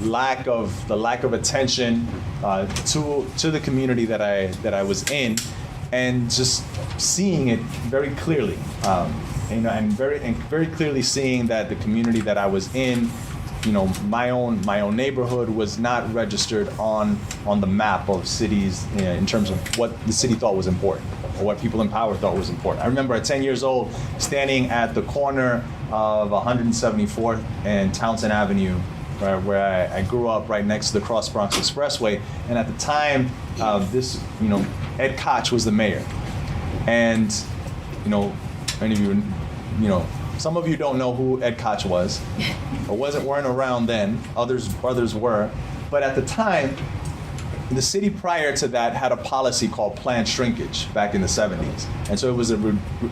lack of attention to the community that I was in, and just seeing it very clearly, and very clearly seeing that the community that I was in, my own neighborhood was not registered on the map of cities in terms of what the city thought was important, or what people in power thought was important. I remember at 10 years old standing at the corner of 174th and Townsend Avenue, where I grew up, right next to the Cross Bronx Expressway. And at the time, Ed Koch was the mayor. And, many of you, some of you don't know who Ed Koch was, or weren't around then. Others were. But at the time, the city prior to that had a policy called planned shrinkage back in the 70s. And so it was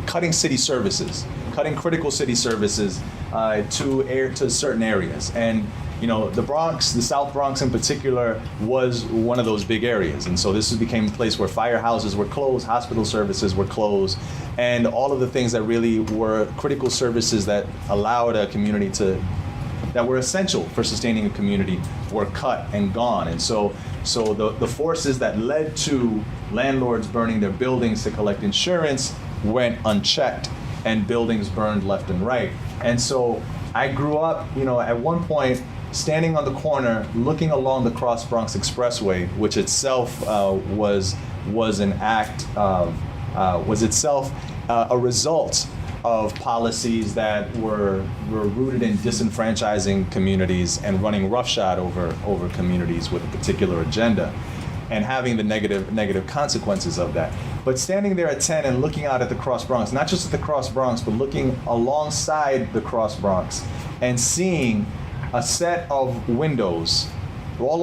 cutting city services, cutting critical city services to certain areas. And the Bronx, the South Bronx in particular, was one of those big areas. And so this became a place where firehouses were closed, hospital services were closed, and all of the things that really were critical services that allowed a community that were essential for sustaining a community were cut and gone. And so the forces that led to landlords burning their buildings to collect insurance went unchecked, and buildings burned left and right. And so I grew up, at one point, standing on the corner, looking along the Cross Bronx Expressway, which itself was itself a result of policies that were rooted in disenfranchising communities and running roughshod over communities with a particular agenda, and having the negative consequences of that. But standing there at 10 and looking out at the Cross Bronx, not just at the Cross Bronx, but looking alongside the Cross Bronx and seeing a set of windows all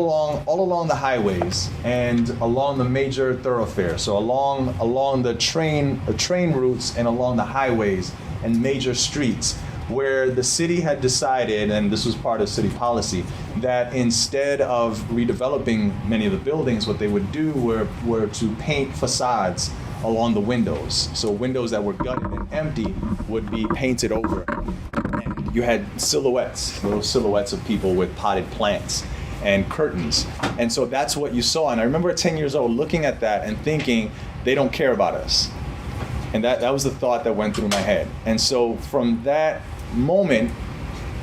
along the highways and along the major thoroughfares. So along the train routes and along the highways and major streets, where the city had decided, and this was part of city policy, that instead of redeveloping many of the buildings, what they would do were to paint facades along the windows. So windows that were gutted and empty would be painted over. And you had little silhouettes of people with potted plants and curtains. And so that's what you saw. And I remember at 10 years old looking at that and thinking, they don't care about us. And that was the thought that went through my head. And so from that moment,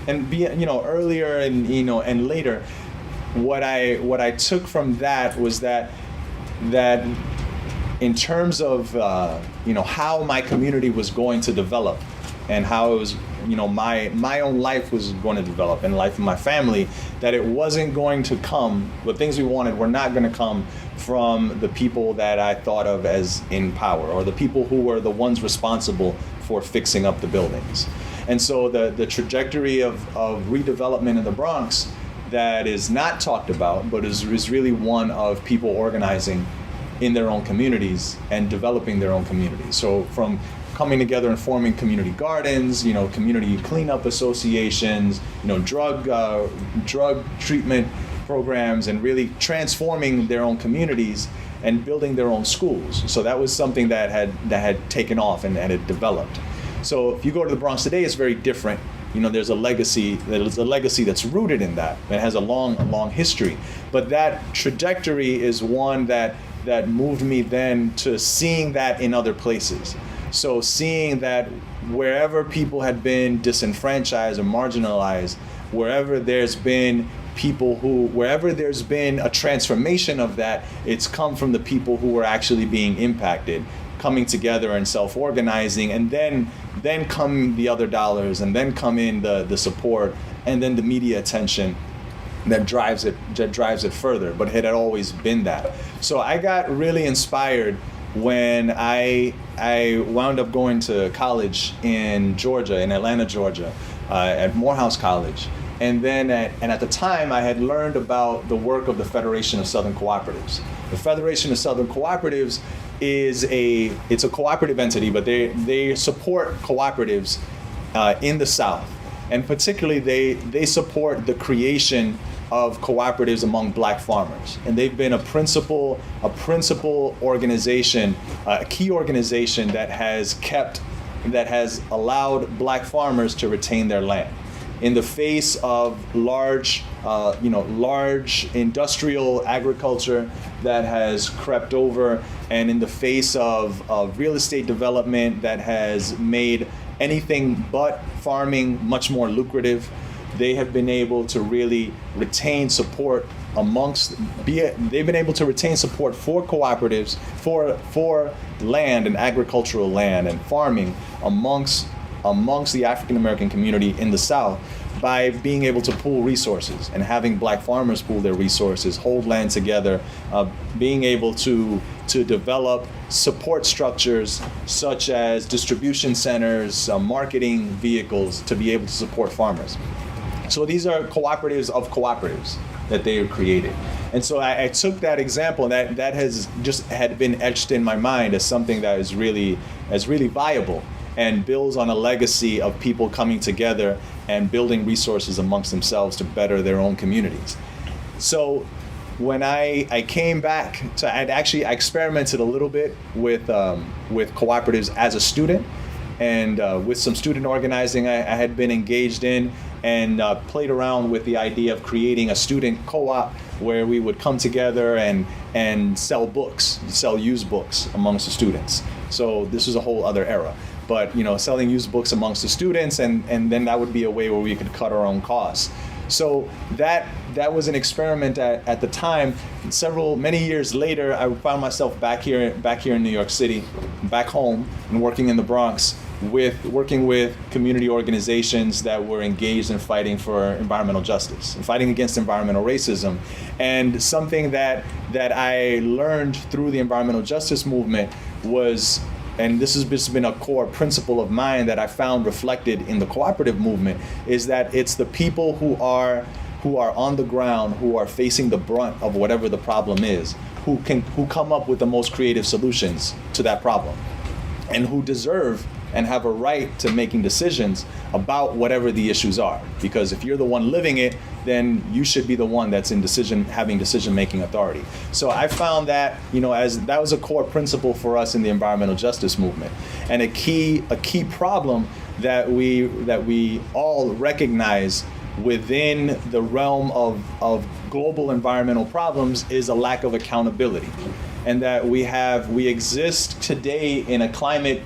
and earlier and later, what I took from that was that in terms of how my community was going to develop, and how it was my own life was going to develop, and the life of my family, that it wasn't going to come, the things we wanted were not going to come from the people that I thought of as in power, or the people who were the ones responsible for fixing up the buildings. And so the trajectory of redevelopment in the Bronx that is not talked about, but is really one of people organizing in their own communities and developing their own communities. So from coming together and forming community gardens, community cleanup associations, drug treatment programs, and really transforming their own communities and building their own schools. So that was something that had taken off and had developed. So if you go to the Bronx today, it's very different. There's a legacy that's rooted in that. It has a long history. But that trajectory is one that moved me then to seeing that in other places. So seeing that wherever people had been disenfranchised or marginalized, wherever there's been a transformation of that, it's come from the people who were actually being impacted, coming together and self-organizing, and then come the other dollars, and then come in the support, and then the media attention that drives it further. But it had always been that. So I got really inspired when I wound up going to college in Georgia, in Atlanta, Georgia, at Morehouse College. And then at the time, I had learned about the work of the Federation of Southern Cooperatives. The Federation of Southern Cooperatives it's a cooperative entity, but they support cooperatives in the South. And particularly, they support the creation of cooperatives among Black farmers. And they've been a principal organization, a key organization that has allowed Black farmers to retain their land. in the face of large industrial agriculture that has crept over, and in the face of real estate development that has made anything but farming much more lucrative, they have been able to really retain support they've been able to retain support for cooperatives, for land and agricultural land and farming amongst the African American community in the South, by being able to pool resources and having black farmers pool their resources, hold land together, being able to develop support structures such as distribution centers, marketing vehicles to be able to support farmers. So these are cooperatives of cooperatives that they have created. And so I took that example, and that has just had been etched in my mind as something that is really viable and builds on a legacy of people coming together and building resources amongst themselves to better their own communities. So when I came back I experimented a little bit with cooperatives as a student, and with some student organizing I had been engaged in, and played around with the idea of creating a student co-op where we would come together and sell used books amongst the students. So this was a whole other era. But selling used books amongst the students, and then that would be a way where we could cut our own costs. So that was an experiment at the time. Many years later, I found myself back here in New York City, back home, and working in the Bronx, working with community organizations that were engaged in fighting for environmental justice and fighting against environmental racism. And something that I learned through the environmental justice movement was, and this has just been a core principle of mine that I found reflected in the cooperative movement, is that it's the people who are on the ground, who are facing the brunt of whatever the problem is, who come up with the most creative solutions to that problem, and who deserve and have a right to making decisions about whatever the issues are. Because if you're the one living it, then you should be the one that's having decision-making authority. So I found that, as that was a core principle for us in the environmental justice movement, and a key problem that we all recognize within the realm of global environmental problems is a lack of accountability, and that we exist today in a climate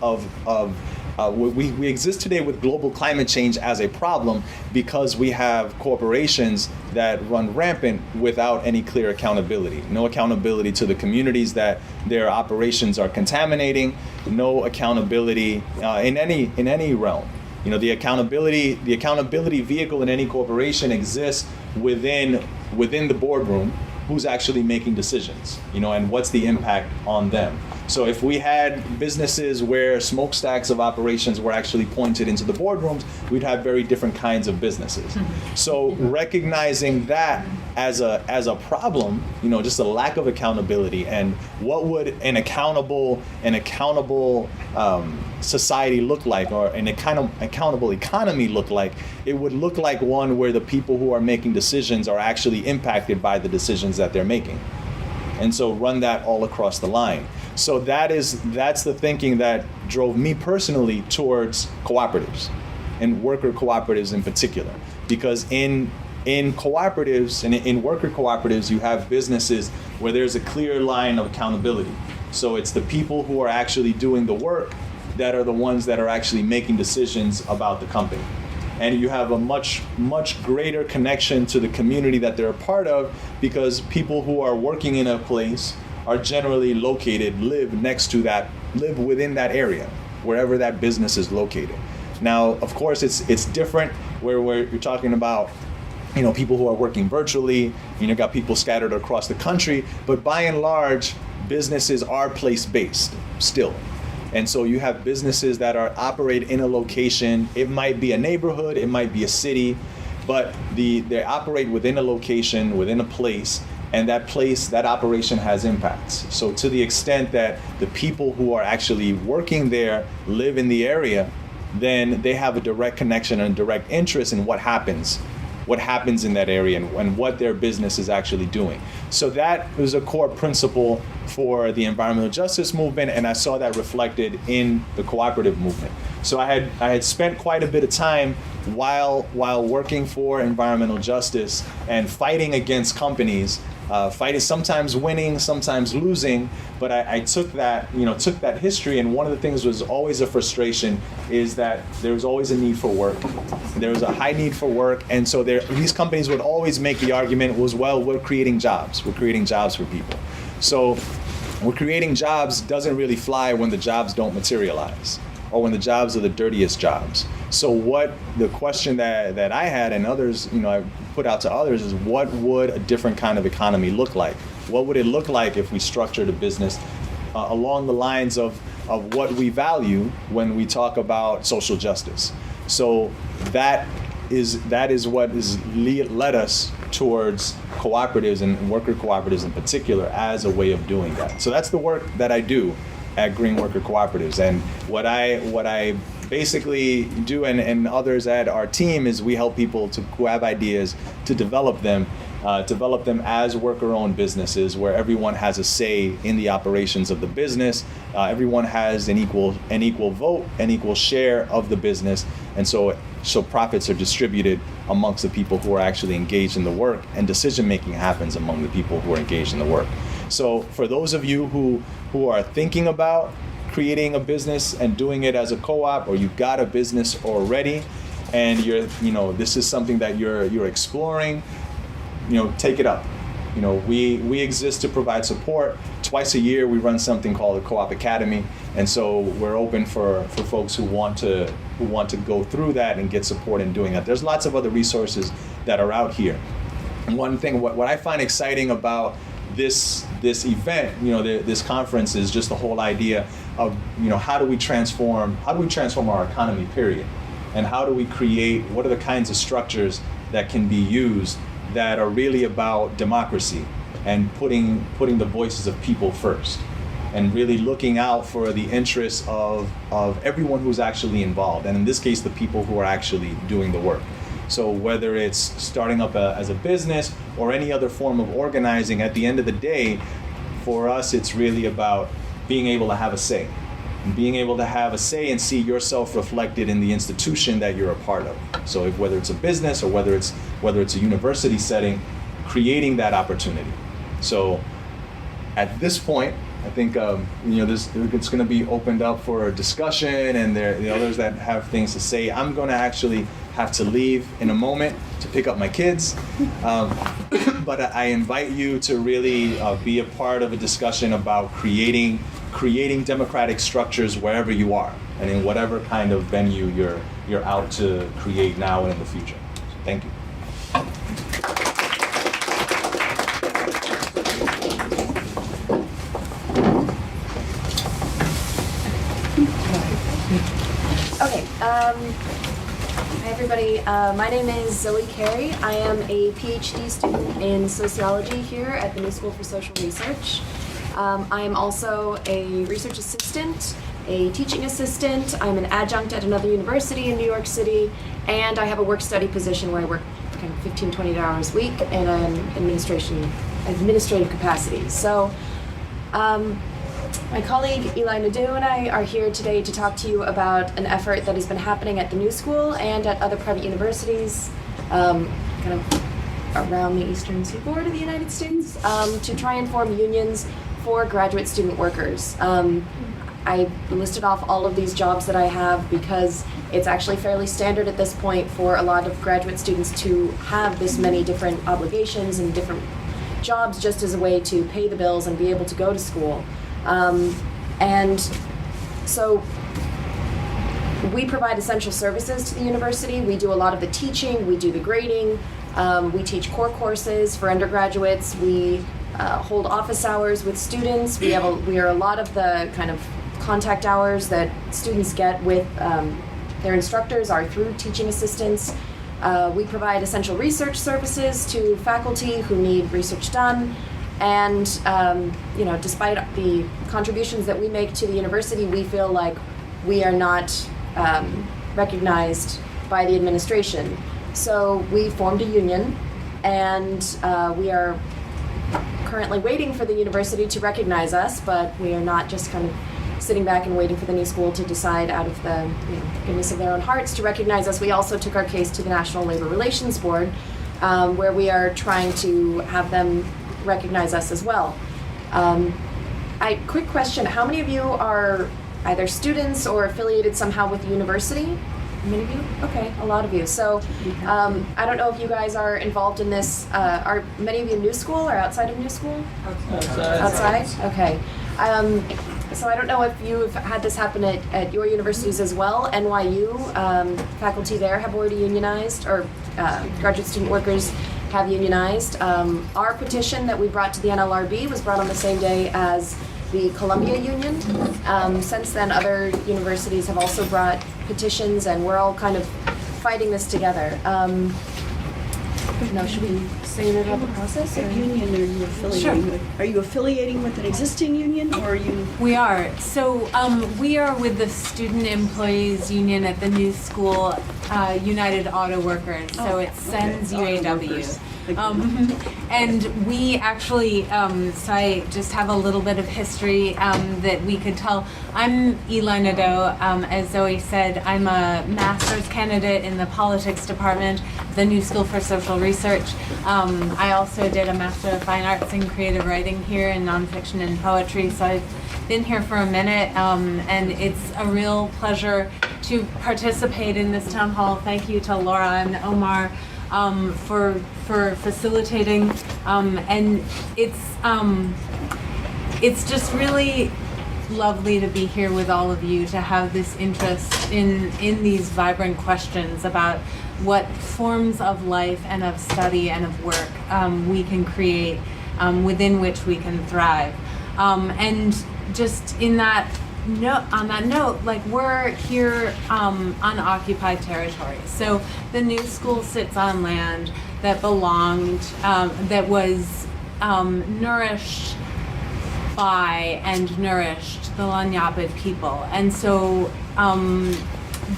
we exist today with global climate change as a problem because we have corporations that run rampant without any clear accountability. No accountability to the communities that their operations are contaminating. No accountability in any realm. The accountability vehicle in any corporation exists within the boardroom. Who's actually making decisions, and what's the impact on them. So if we had businesses where smokestacks of operations were actually pointed into the boardrooms, we'd have very different kinds of businesses. So recognizing that as a problem, just a lack of accountability, and what would an accountable society look like, or an accountable economy look like? It would look like one where the people who are making decisions are actually impacted by the decisions that they're making. And so run that all across the line. So that's the thinking that drove me personally towards cooperatives, and worker cooperatives in particular. Because in cooperatives and in worker cooperatives, you have businesses where there's a clear line of accountability. So it's the people who are actually doing the work that are the ones that are actually making decisions about the company. And you have a much, much greater connection to the community that they're a part of, because people who are working in a place are generally live within that area, wherever that business is located. Now, of course, it's different where you're talking about people who are working virtually, you got people scattered across the country, but by and large, businesses are place-based still. And so you have businesses that operate in a location. It might be a neighborhood, it might be a city, but they operate within a location, within a place, and that operation has impacts. So to the extent that the people who are actually working there live in the area, then they have a direct connection and direct interest in what happens in that area, and what their business is actually doing. So that was a core principle for the environmental justice movement, and I saw that reflected in the cooperative movement. So I had spent quite a bit of time while working for environmental justice and fighting against companies, fighting, sometimes winning, sometimes losing. But I took that history, and one of the things was always a frustration is that there was always a need for work. There was a high need for work, and so these companies would always make the argument was, well, we're creating jobs. We're creating jobs for people. So we're creating jobs doesn't really fly when the jobs don't materialize, or when the jobs are the dirtiest jobs. So the question that I had, and others, I put out to others, is what would a different kind of economy look like? What would it look like if we structured a business along the lines of what we value when we talk about social justice? So that is what has led us towards cooperatives and worker cooperatives in particular as a way of doing that. So that's the work that I do at Green Worker Cooperatives. And what I basically do, and others at our team, is we help people to grab ideas, to develop them as worker-owned businesses where everyone has a say in the operations of the business. Everyone has an equal vote, an equal share of the business, and so profits are distributed amongst the people who are actually engaged in the work, and decision-making happens among the people who are engaged in the work. So for those of you who are thinking about creating a business and doing it as a co-op, or you've got a business already, and this is something that you're exploring, take it up. We exist to provide support. Twice a year we run something called the Co-op Academy, and so we're open for folks who want to go through that and get support in doing that. There's lots of other resources that are out here. And one thing, what I find exciting about this event, this conference, is just the whole idea of how do we transform our economy, period, and how do we create, what are the kinds of structures that can be used that are really about democracy and putting the voices of people first, and really looking out for the interests of everyone who's actually involved, and in this case the people who are actually doing the work. So whether it's starting up as a business or any other form of organizing, at the end of the day, for us it's really about being able to have a say. And being able to have a say and see yourself reflected in the institution that you're a part of. So whether it's a business or whether it's a university setting, creating that opportunity. So at this point, I think it's going to be opened up for a discussion, and the others that have things to say. I'm going to actually have to leave in a moment to pick up my kids, but I invite you to really be a part of a discussion about creating democratic structures wherever you are, and in whatever kind of venue you're out to create now and in the future. Thank you. Okay, hi everybody. My name is Zoe Carey. I am a PhD student in sociology here at the New School for Social Research. I am also a research assistant, a teaching assistant. I'm an adjunct at another university in New York City, and I have a work-study position where I work kind of 15, 20 hours a week in an administrative capacity. So my colleague Eli Nadeau and I are here today to talk to you about an effort that has been happening at the New School and at other private universities kind of around the eastern seaboard of the United States to try and form unions for graduate student workers. I listed off all of these jobs that I have because it's actually fairly standard at this point for a lot of graduate students to have this many different obligations and different jobs just as a way to pay the bills and be able to go to school. And so we provide essential services to the university. We do a lot of the teaching, we do the grading, we teach core courses for undergraduates, we hold office hours with students, we are a lot of the kind of contact hours that students get with their instructors are through teaching assistants. We provide essential research services to faculty who need research done. And despite the contributions that we make to the university, we feel like we are not recognized by the administration. So we formed a union, and we are currently waiting for the university to recognize us, but we are not just kind of sitting back and waiting for the new school to decide out of the goodness of their own hearts to recognize us, we also took our case to the National Labor Relations Board, where we are trying to have them recognize us as well. Quick question, how many of you are either students or affiliated somehow with the university? Many of you? Okay, a lot of you. So I don't know if you guys are involved in this. Are many of you new school or outside of new school? Outside? Okay. So I don't know if you've had this happen at your universities as well. NYU, faculty there have already unionized, or graduate student workers have unionized. Our petition that we brought to the NLRB was brought on the same day as the Columbia Union. Since then, other universities have also brought petitions, and we're all kind of fighting this together. Should we say anything about the process? What union are you affiliating with? Are you affiliating with an existing union, or are you? We are. So we are with the Student Employees Union at the new school, United Auto Workers. So it's SENS UAW. And we actually, so I just have a little bit of history that we could tell. I'm Eli Nadeau. As Zoe said, I'm a master's candidate in the politics department, the New School for Social Research. I also did a Master of Fine Arts in Creative Writing here in nonfiction and poetry. So I've been here for a minute, and it's a real pleasure to participate in this town hall. Thank you to Laura and Omar for facilitating, and it's just really lovely to be here with all of you, to have this interest in these vibrant questions about what forms of life and of study and of work we can create, within which we can thrive, and just on that note, like, we're here on occupied territory. So the new school sits on land that belonged, that was nourished by and nourished the Lanyapid people. And so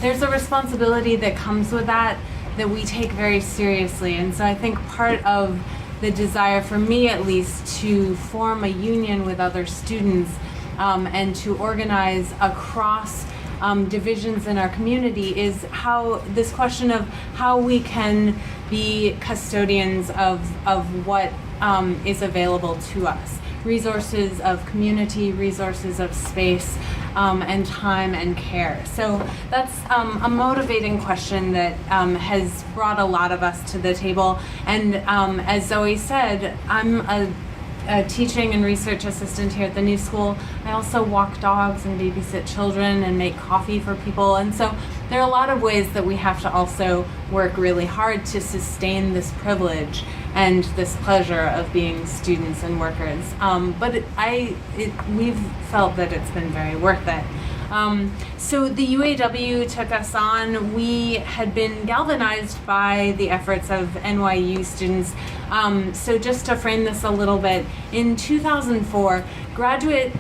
there's a responsibility that comes with that we take very seriously. And so I think part of the desire, for me at least, to form a union with other students and to organize across divisions in our community is how this question of how we can be custodians of what is available to us. Resources of community, resources of space, and time and care. So that's a motivating question that has brought a lot of us to the table. And as Zoe said, I'm a teaching and research assistant here at the new school. I also walk dogs and babysit children and make coffee for people. And so there are a lot of ways that we have to also work really hard to sustain this privilege and this pleasure of being students and workers. But we've felt that it's been very worth it. So the UAW took us on. We had been galvanized by the efforts of NYU students. So just to frame this a little bit, in 2004, graduate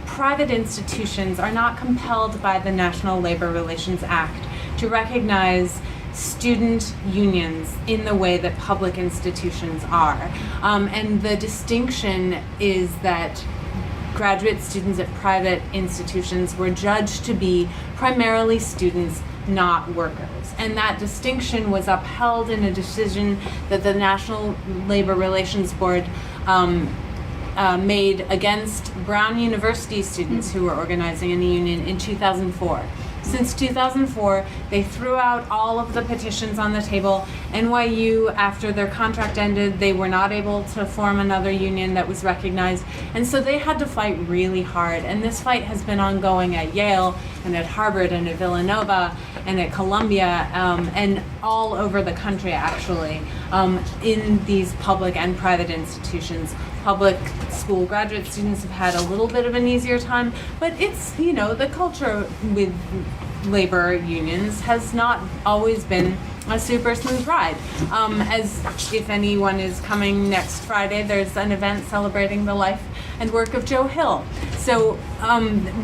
private institutions are not compelled by the National Labor Relations Act to recognize student unions in the way that public institutions are. And the distinction is that graduate students at private institutions were judged to be primarily students, not workers. And that distinction was upheld in a decision that the National Labor Relations Board made against Brown University students who were organizing in a union in 2004. Since 2004, they threw out all of the petitions on the table. NYU, after their contract ended, they were not able to form another union that was recognized. And so they had to fight really hard. And this fight has been ongoing at Yale and at Harvard and at Villanova and at Columbia and all over the country, actually, in these public and private institutions. Public school graduate students have had a little bit of an easier time, but it's, the culture with labor unions has not always been a super smooth ride. As if anyone is coming next Friday, there's an event celebrating the life and work of Joe Hill. So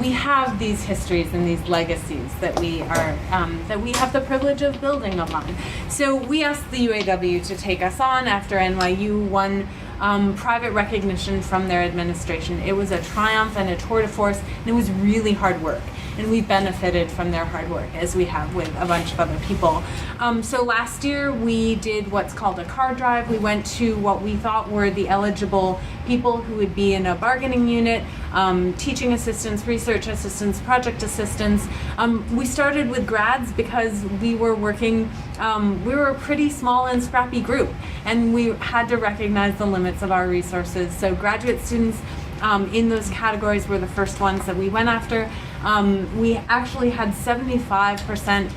we have these histories and these legacies that we have the privilege of building upon. So we asked the UAW to take us on after NYU won private recognition from their administration. It was a triumph and a tour de force, and it was really hard work. And we benefited from their hard work, as we have with a bunch of other people. So last year we did what's called a card drive. We went to what we thought were the eligible people who would be in a bargaining unit, teaching assistants, research assistants, project assistants. We started with grads because we were working, we were a pretty small and scrappy group, and we had to recognize the limits of our resources. So graduate students in those categories were the first ones that we went after. We actually had 75%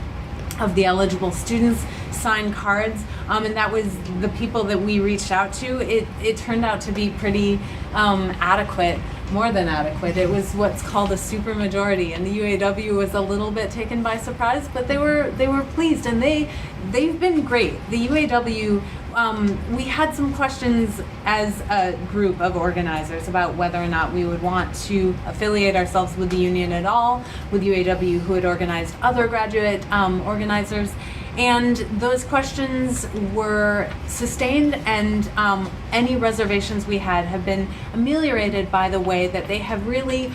of the eligible students sign cards, and that was the people that we reached out to. It turned out to be pretty adequate, more than adequate. It was what's called a supermajority, and the UAW was a little bit taken by surprise, but they were pleased, and they've been great. The UAW, we had some questions as a group of organizers about whether or not we would want to affiliate ourselves with the union at all, with UAW, who had organized other graduate organizers. And those questions were sustained, and any reservations we had have been ameliorated by the way that they have really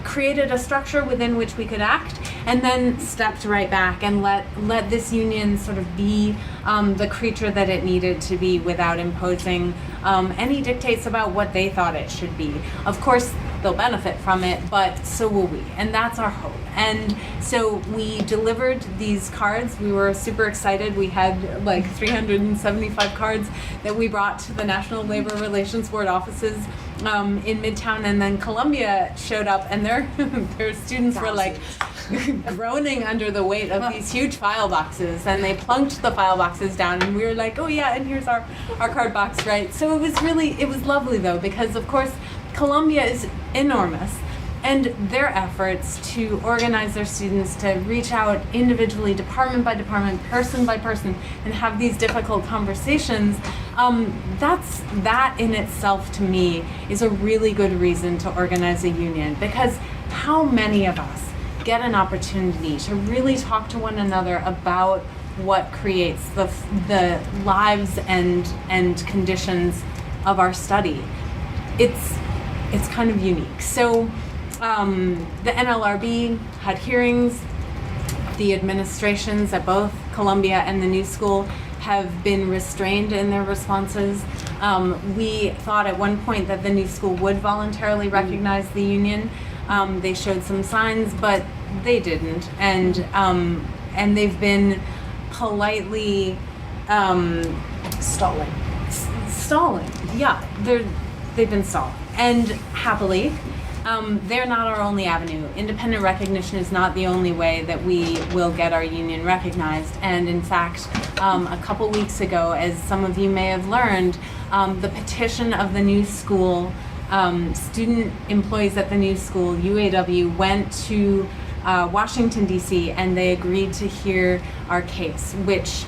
created a structure within which we could act, and then stepped right back and let this union sort of be the creature that it needed to be without imposing any dictates about what they thought it should be. Of course, they'll benefit from it, but so will we, and that's our hope. And so we delivered these cards. We were super excited. We had like 375 cards that we brought to the National Labor Relations Board offices in Midtown, and then Columbia showed up, and their students were like groaning under the weight of these huge file boxes, and they plunked the file boxes down, and we were like, oh yeah, and here's our card box, right? So it was lovely though, because of course Columbia is enormous, and their efforts to organize their students to reach out individually, department by department, person by person, and have these difficult conversations, that in itself to me is a really good reason to organize a union, because how many of us get an opportunity to really talk to one another about what creates the lives and conditions of our study? It's kind of unique. So the NLRB had hearings. The administrations at both Columbia and the New School have been restrained in their responses. We thought at one point that the New School would voluntarily recognize the union. They showed some signs, but they didn't, and they've been politely Stalling. stalling. Yeah, they've been stalling, and happily. They're not our only avenue. Independent recognition is not the only way that we will get our union recognized. And in fact, a couple weeks ago, as some of you may have learned, the petition of the New School, student employees at the New School, UAW, went to Washington, D.C., and they agreed to hear our case, which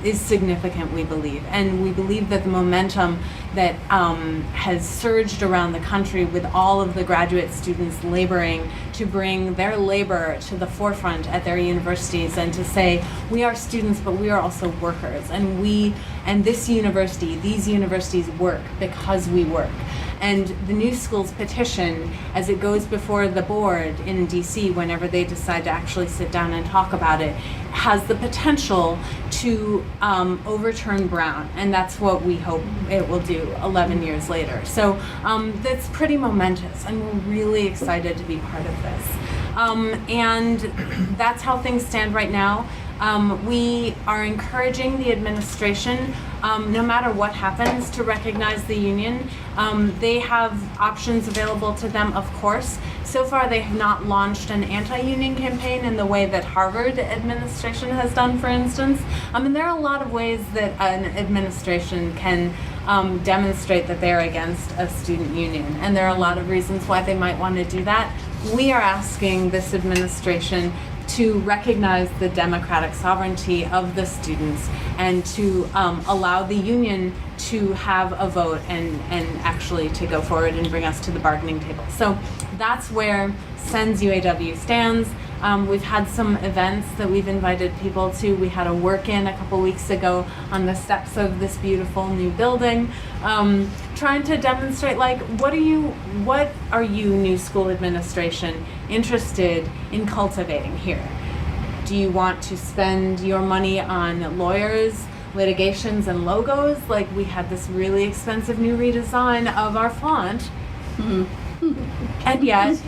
is significant, we believe. And we believe that the momentum that has surged around the country with all of the graduate students laboring to bring their labor to the forefront at their universities, and to say, we are students, but we are also workers. And these universities work because we work. And the New School's petition, as it goes before the board in DC, whenever they decide to actually sit down and talk about it, has the potential to overturn Brown. And that's what we hope it will do 11 years later. So that's pretty momentous, and we're really excited to be part of this. And that's how things stand right now. We are encouraging the administration, no matter what happens, to recognize the union. They have options available to them, of course. So far, they have not launched an anti-union campaign in the way that Harvard administration has done, for instance. And there are a lot of ways that an administration can demonstrate that they're against a student union. And there are a lot of reasons why they might want to do that. We are asking this administration to recognize the democratic sovereignty of the students, and to allow the union to have a vote and actually to go forward and bring us to the bargaining table. So that's where SENS UAW stands. We've had some events that we've invited people to. We had a work-in a couple weeks ago on the steps of this beautiful new building, trying to demonstrate, like, what are you, new school administration, interested in cultivating here? Do you want to spend your money on lawyers, litigations, and logos? Like, we had this really expensive new redesign of our font. And yet,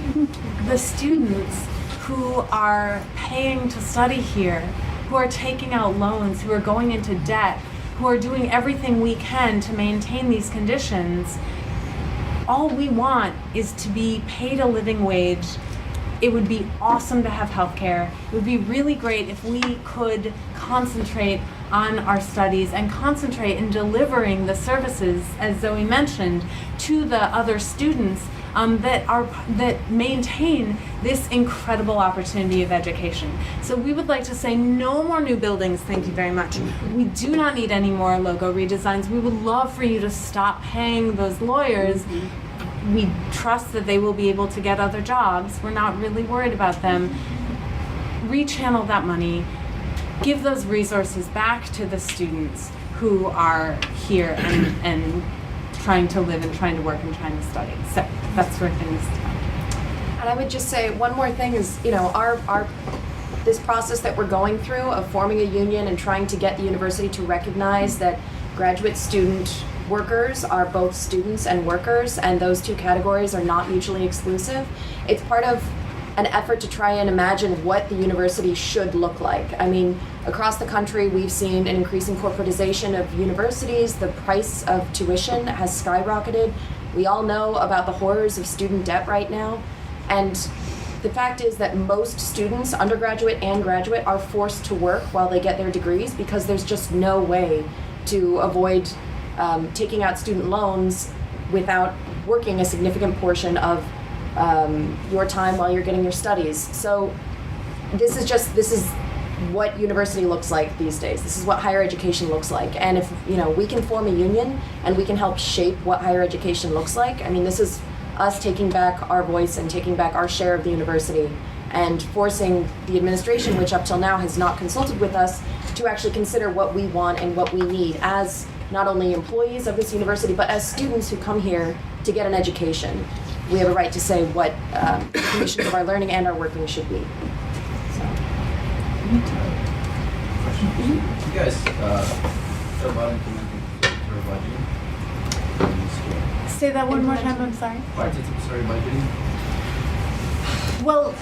the students who are paying to study here, who are taking out loans, who are going into debt, who are doing everything we can to maintain these conditions, all we want is to be paid a living wage. It would be awesome to have healthcare. It would be really great if we could concentrate on our studies and concentrate in delivering the services, as Zoe mentioned, to the other students that maintain this incredible opportunity of education. So we would like to say no more new buildings, thank you very much. We do not need any more logo redesigns. We would love for you to stop paying those lawyers. We trust that they will be able to get other jobs. We're not really worried about them. Rechannel that money, give those resources back to the students who are here and trying to live and trying to work and trying to study. So that's where things stand. And I would just say one more thing is, you know, our this process that we're going through of forming a union and trying to get the university to recognize that graduate student workers are both students and workers, and those two categories are not mutually exclusive. It's part of an effort to try and imagine what the university should look like. I mean, across the country, we've seen an increasing corporatization of universities. The price of tuition has skyrocketed. We all know about the horrors of student debt right now. And the fact is that most students, undergraduate and graduate, are forced to work while they get their degrees because there's just no way to avoid taking out student loans without working a significant portion of your time while you're getting your studies. So this is what university looks like these days. This is what higher education looks like. And if, you know, we can form a union and we can help shape what higher education looks like, I mean, this is us taking back our voice and taking back our share of the university and forcing the administration, which up till now has not consulted with us, to actually consider what we want and what we need as not only employees of this university, but as students who come here to get an education. We have a right to say what the conditions of our learning and our working should be. So. You guys thought about implementing budgeting in the school? Say that one more time, I'm sorry. Participatory budgeting? Well,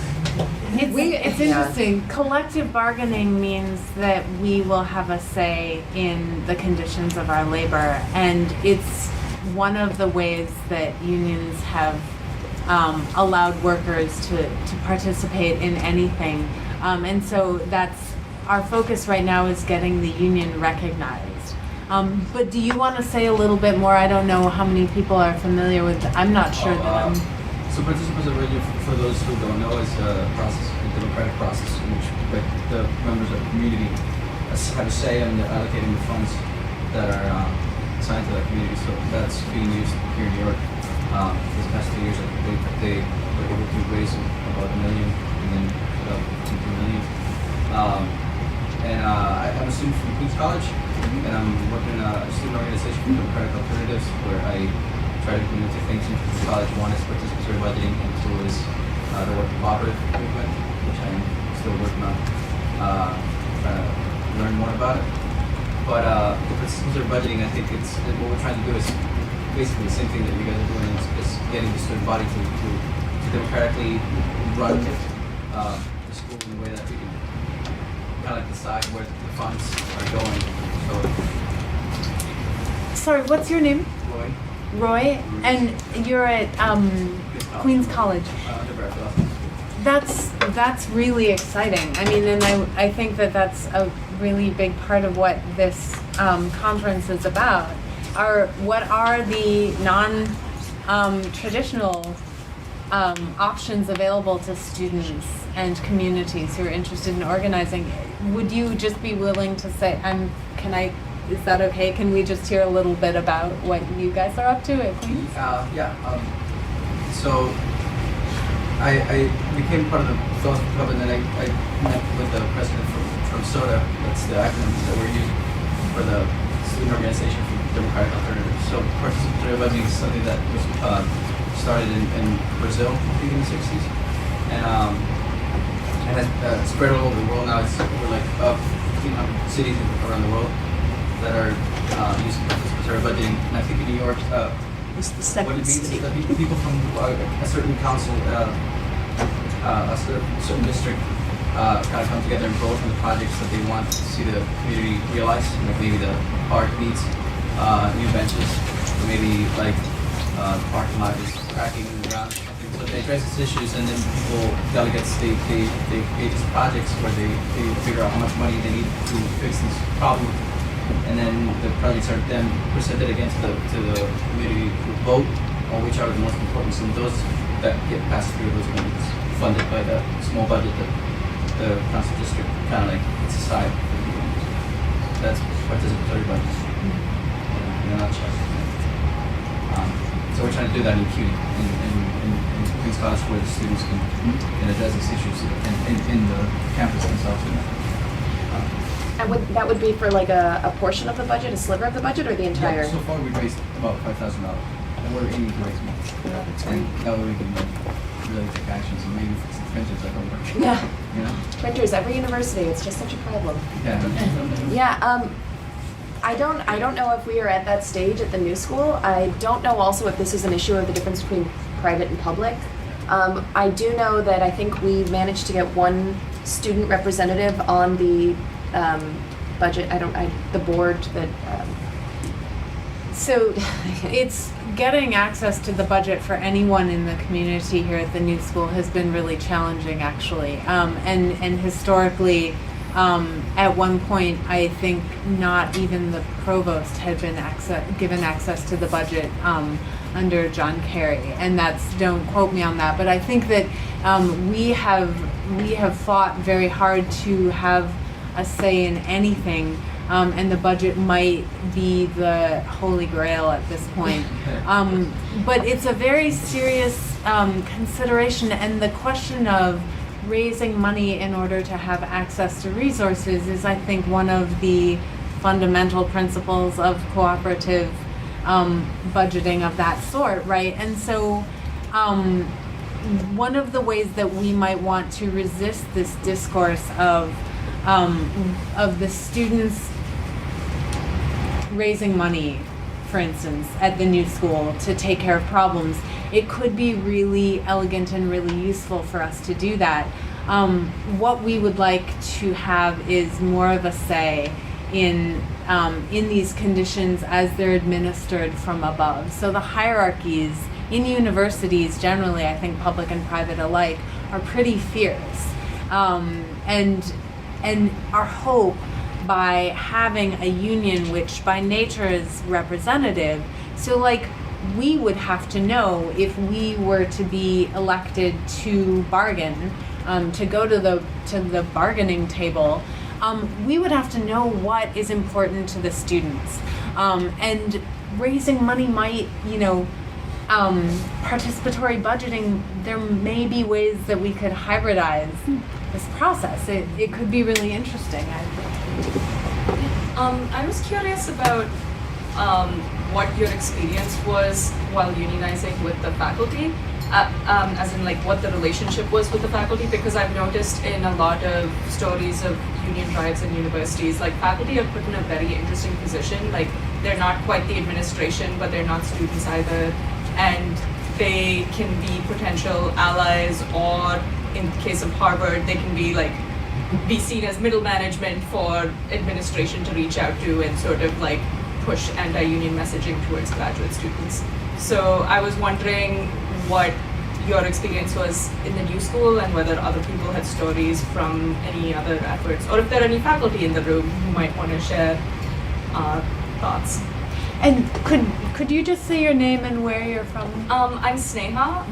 it's interesting. Collective bargaining means that we will have a say in the conditions of our labor, and it's one of the ways that unions have allowed workers to participate in anything. And so that's our focus right now, is getting the union recognized. But do you want to say a little bit more? I don't know how many people are familiar with, I'm not sure that I'm... So participatory budgeting, for those who don't know, is a process, a democratic process in which the members of the community have a say in allocating the funds that are assigned to that community. So that's being used here in New York. These past 2 years, they were able to raise about $1 million and then up to $2 million. I'm a student from Queens College, and I'm working in a student organization for democratic alternatives, where I try to implement two things into the college. One is participatory budgeting, and two is the work cooperative movement, which I'm still working on, trying to learn more about it. But the participatory budgeting, I think what we're trying to do is basically the same thing that you guys are doing, is getting the student body to democratically run the school in a way that we can kind of decide where the funds are going. So, Sorry, what's your name? Roy? And you're at Queens College. That's really exciting. I mean, and I think that that's a really big part of what this conference is about. What are the non-traditional options available to students and communities who are interested in organizing? Would you just be willing to say, can I Is that okay? Can we just hear a little bit about what you guys are up to at Queens? So I became part of the Philanthropy Club, and then I met with the president from SODA. That's the acronym that we're using for the Student Organization for Democratic Alternatives. So participatory budgeting is something that was started in Brazil, I think, in the 60s, and has spread all over the world now. It's over like 1,500 cities around the world that are using participatory budgeting. And I think in New York, It's the what second it means city. is that people from a certain council, a certain district, kind of come together and vote on the projects that they want to see the community realize. Like maybe the park needs new benches, or maybe like the parking lot is cracking in the ground. So they address these issues, and then people, delegates, they create these projects where they figure out how much money they need to fix this problem. And then the projects are then presented again to the community to vote on which are the most important. And those that get passed through, those are going to be funded by the small budget that the council district kind of like it's aside. That's participatory budget in a nutshell. So we're trying to do that in CUNY, in Queens College, where the students can address these issues in the campus themselves. And that would be for like a portion of the budget, a sliver of the budget, or the entire? Yeah, so far we've raised about $5,000, and we're aiming to raise more. And that way we can really take action. So maybe fix the printers that don't work. Yeah. You know? Printers, every university, it's just such a problem. Yeah. Yeah, I don't know if we are at that stage at the new school. I don't know also if this is an issue of the difference between private and public. I do know that I think we managed to get one student representative on the budget. The board that. So it's getting access to the budget for anyone in the community here at the new school has been really challenging, actually. And historically, at one point, I think not even the provost had been given access to the budget under John Carey. And don't quote me on that, but I think that we have fought very hard to have a say in anything. And the budget might be the holy grail at this point. But it's a very serious consideration, and the question of raising money in order to have access to resources is, I think, one of the fundamental principles of cooperative budgeting of that sort, right? And so one of the ways that we might want to resist this discourse of the students raising money, for instance, at the new school to take care of problems, it could be really elegant and really useful for us to do that. What we would like to have is more of a say in these conditions as they're administered from above. So the hierarchies in universities generally, I think public and private alike, are pretty fierce. And our hope by having a union which by nature is representative, so like we would have to know if we were to be elected to bargain, to go to the bargaining table, we would have to know what is important to the students. And raising money might, participatory budgeting, there may be ways that we could hybridize this process. It could be really interesting, I think. I was curious about what your experience was while unionizing with the faculty, as in like what the relationship was with the faculty, because I've noticed in a lot of stories of union drives in universities, like faculty are put in a very interesting position. Like they're not quite the administration, but they're not students either, and they can be potential allies, or in the case of Harvard, they can be seen as middle management for administration to reach out to and sort of like push anti-union messaging towards graduate students. So I was wondering what your experience was in the new school and whether other people had stories from any other efforts, or if there are any faculty in the room who might want to share thoughts. And could you just say your name and where you're from? I'm Sneha.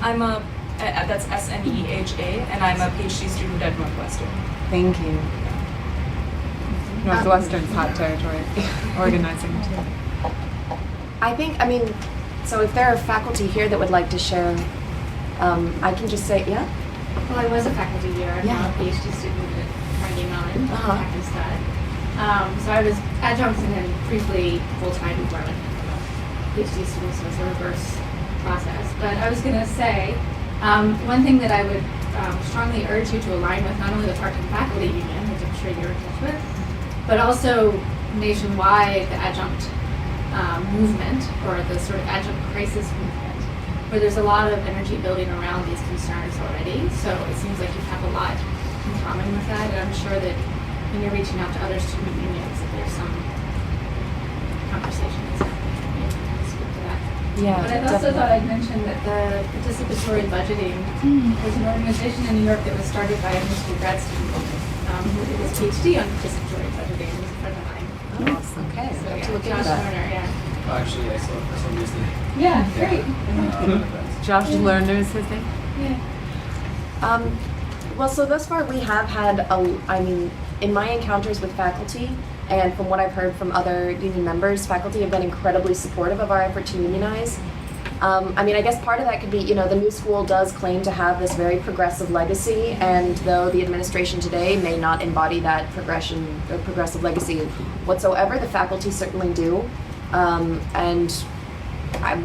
That's SNEHA, and I'm a PhD student at Northwestern. Thank you. Northwestern's hot territory, organizing too. I mean, so if there are faculty here that would like to share, I can just say, yeah? Well, I was a faculty here. I'm now a PhD student at Carnegie Mellon, back in stud. So I was adjunct and then briefly full-time before I went to PhD student, so it's a reverse process. But I was going to say, one thing that I would strongly urge you to align with, not only the part-time faculty union, which I'm sure you're in touch with, but also nationwide the adjunct movement, or the sort of adjunct crisis movement, where there's a lot of energy building around these concerns already. So it seems like you have a lot in common with that, and I'm sure that when you're reaching out to other student unions, that there's some conversation that's happening. You can speak to that. Yeah, But I also thought I'd mention that the participatory budgeting was an organization in New York that was started by a high school grad student who did his PhD on participatory budgeting. He was a friend of mine. Oh, okay. So I'll have yeah, to look Josh into that. Lerner, yeah. Actually, I saw it for some reason. Yeah, great. Josh Lerner is his name? Yeah. Well, so thus far we have had, in my encounters with faculty, and from what I've heard from other union members, faculty have been incredibly supportive of our effort to unionize. I guess part of that could be, the new school does claim to have this very progressive legacy, and though the administration today may not embody that progressive legacy whatsoever, the faculty certainly do.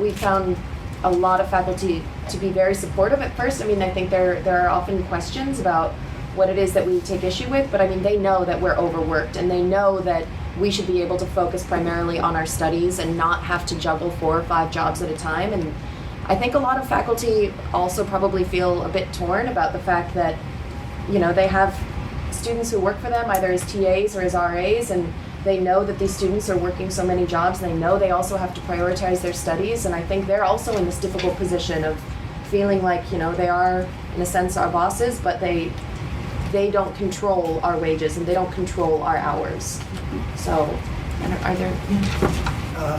We found a lot of faculty to be very supportive at first. I think there are often questions about what it is that we take issue with, but they know that we're overworked, and they know that we should be able to focus primarily on our studies and not have to juggle 4 or 5 jobs at a time. And I think a lot of faculty also probably feel a bit torn about the fact that, they have students who work for them either as TAs or as RAs, and they know that these students are working so many jobs, and they know they also have to prioritize their studies. And I think they're also in this difficult position of feeling like, they are, in a sense, our bosses, but they don't control our wages and they don't control our hours. So, are there?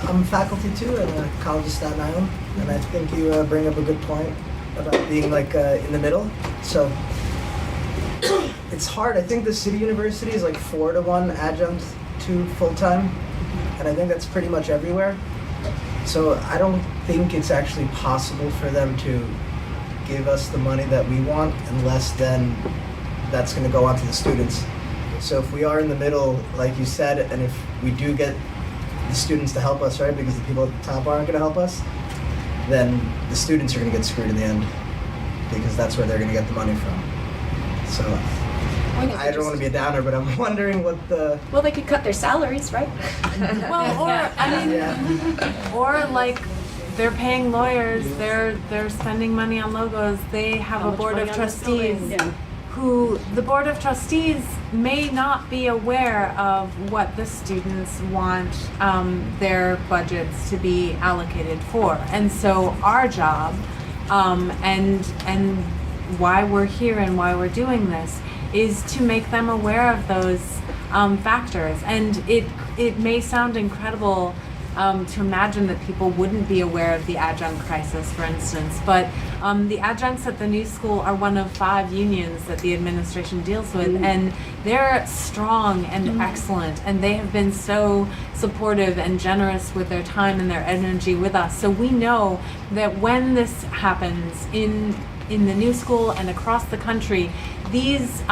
I'm faculty too at the College of Staten Island, and I think you bring up a good point about being in the middle. So it's hard. I think the city university is 4-to-1 adjunct to full-time, and I think that's pretty much everywhere. So I don't think it's actually possible for them to give us the money that we want unless then that's going to go on to the students. So if we are in the middle, like you said, and if we do get the students to help us, right, because the people at the top aren't going to help us, then the students are going to get screwed in the end, because that's where they're going to get the money from. So I don't want to be a downer, but I'm wondering what the... Well, they could cut their salaries, right? They're paying lawyers, they're spending money on logos, they have a board of trustees. Who the Board of Trustees may not be aware of what the students want their budgets to be allocated for. And so our job, and why we're here and why we're doing this, is to make them aware of those factors. And it may sound incredible to imagine that people wouldn't be aware of the adjunct crisis, for instance, but the adjuncts at the new school are one of 5 unions that the administration deals with, and they're strong and excellent, and they have been so supportive and generous with their time and their energy with us. So we know that when this happens in the new school and across the country, these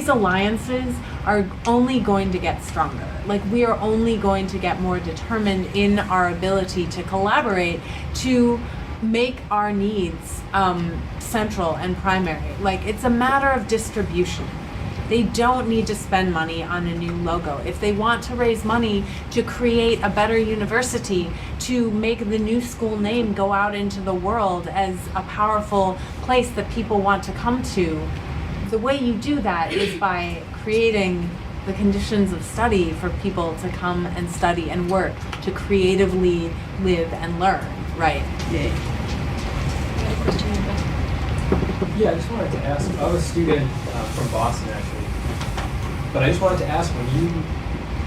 alliances are only going to get stronger. We are only going to get more determined in our ability to collaborate to make our needs central and primary. It's a matter of distribution. They don't need to spend money on a new logo. If they want to raise money to create a better university, to make the new school name go out into the world as a powerful place that people want to come to, the way you do that is by creating the conditions of study for people to come and study and work, to creatively live and learn, right? Yeah, I just wanted to ask, I'm a student from Boston actually, but I just wanted to ask, when you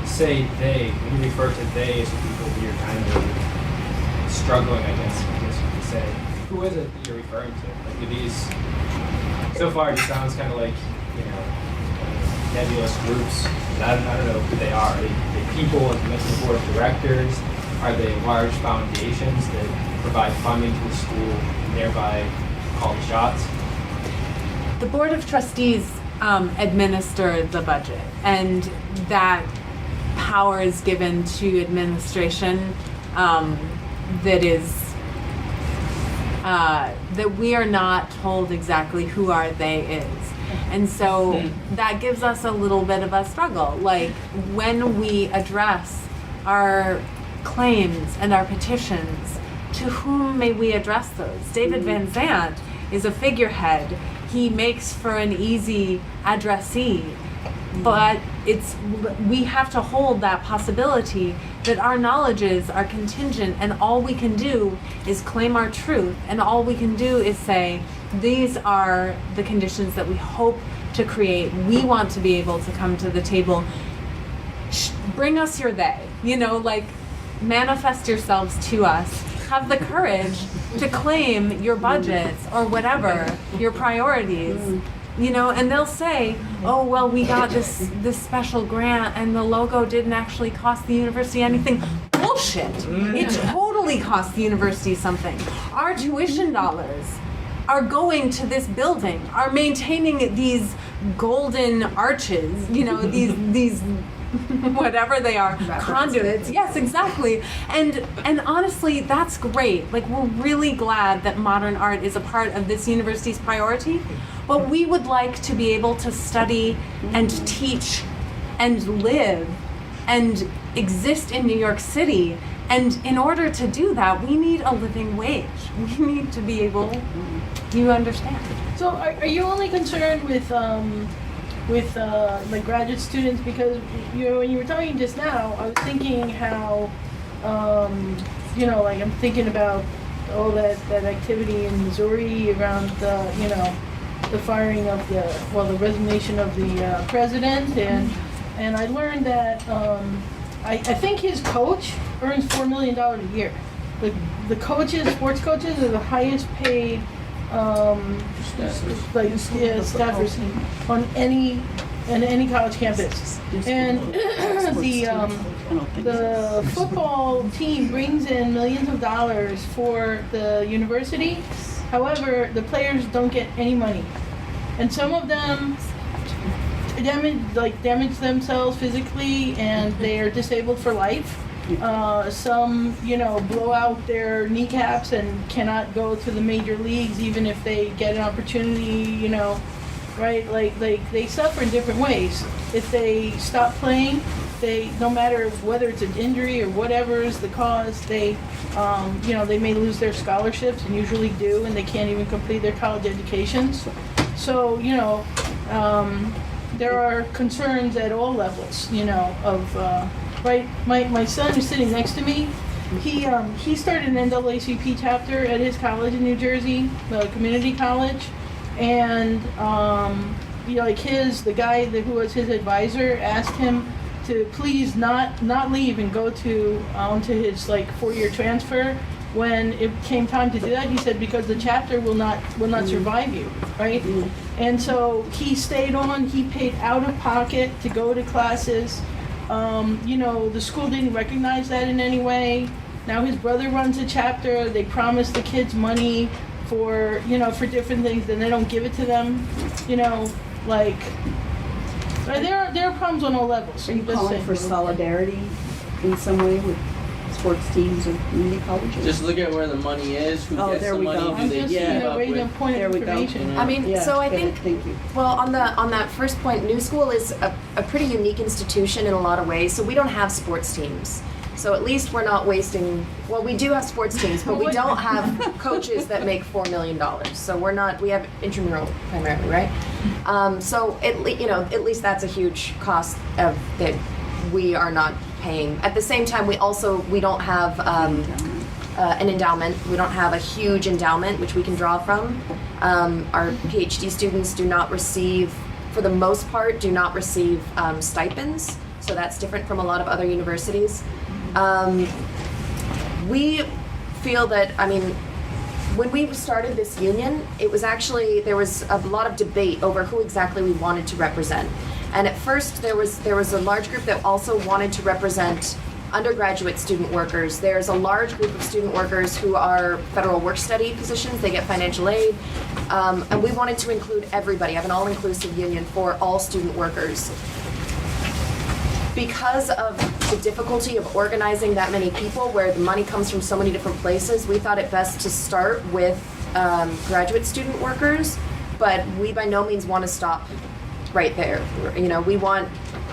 say they, when you refer to they as people who you're kind of struggling against, I guess you could say, who is it that you're referring to? Do these, so far it just sounds kind of like, nebulous groups. And I don't know who they are. Are they people, like you mentioned, the board of directors? Are they large foundations that provide funding to the school and thereby call the shots? The Board of Trustees administer the budget, and that power is given to administration that is that we are not told exactly who our they is. And so that gives us a little bit of a struggle. Like when we address our claims and our petitions, to whom may we address those? David Van Zandt is a figurehead. He makes for an easy addressee, but we have to hold that possibility that our knowledges are contingent, and all we can do is claim our truth, and all we can do is say, these are the conditions that we hope to create. We want to be able to come to the table. Bring us your they, like manifest yourselves to us. Have the courage to claim your budgets or whatever, your priorities, and they'll say, oh, well, we got this special grant and the logo didn't actually cost the university anything. Bullshit. It totally cost the university something. Our tuition dollars are going to this building, are maintaining these golden arches, these whatever they are, conduits. Yes, exactly. And honestly, that's great. Like, we're really glad that modern art is a part of this university's priority, but we would like to be able to study and teach and live and exist in New York City. And in order to do that, we need a living wage. We need to be able, you understand. So are you only concerned with like graduate students? Because when you were talking just now, I was thinking how like I'm thinking about all that activity in Missouri around the firing of the resignation of the president, and I learned that I think his coach earns $4 million a year. The coaches, sports coaches, are the highest paid staffers on any college campus. And the football team brings in millions of dollars for the university. However, the players don't get any money, and some of them damage themselves physically, and they are disabled for life. Some, blow out their kneecaps and cannot go to the major leagues even if they get an opportunity, right? Like they suffer in different ways. If they stop playing, no matter whether it's an injury or whatever is the cause, they may lose their scholarships, and usually do, and they can't even complete their college educations. So, there are concerns at all levels, of, right? My son who's sitting next to me, he started an NAACP chapter at his college in New Jersey, the community college, and the guy who was his advisor asked him to please not leave and go onto his 4-year transfer. When it came time to do that, he said, because the chapter will not survive you, right? And so he stayed on. He paid out of pocket to go to classes. The school didn't recognize that in any way. Now his brother runs a chapter. They promise the kids money for different things, then they don't give it to them. There are problems on all levels. Are you calling for solidarity in some way with sports teams or community colleges? Just look at where the money is, who gets the money, who they keep up raising a with. point of information. I mean, Yeah, so I good. think, Thank you. well, on that first point, New School is a pretty unique institution in a lot of ways. So we don't have sports teams. So at least we're not wasting, well, we do have sports teams, but we don't have coaches that make $4 million. So we have intramural primarily, right? So at least that's a huge cost that we are not paying. At the same time, we don't have an endowment. We don't have a huge endowment which we can draw from. Our PhD students do not receive, for the most part, stipends. So that's different from a lot of other universities. We feel that, when we started this union, it was actually, there was a lot of debate over who exactly we wanted to represent. And at first, there was a large group that also wanted to represent undergraduate student workers. There's a large group of student workers who are federal work-study positions. They get financial aid. And we wanted to include everybody, have an all-inclusive union for all student workers. Because of the difficulty of organizing that many people, where the money comes from so many different places, we thought it best to start with graduate student workers, but we by no means want to stop right there. You know, we want,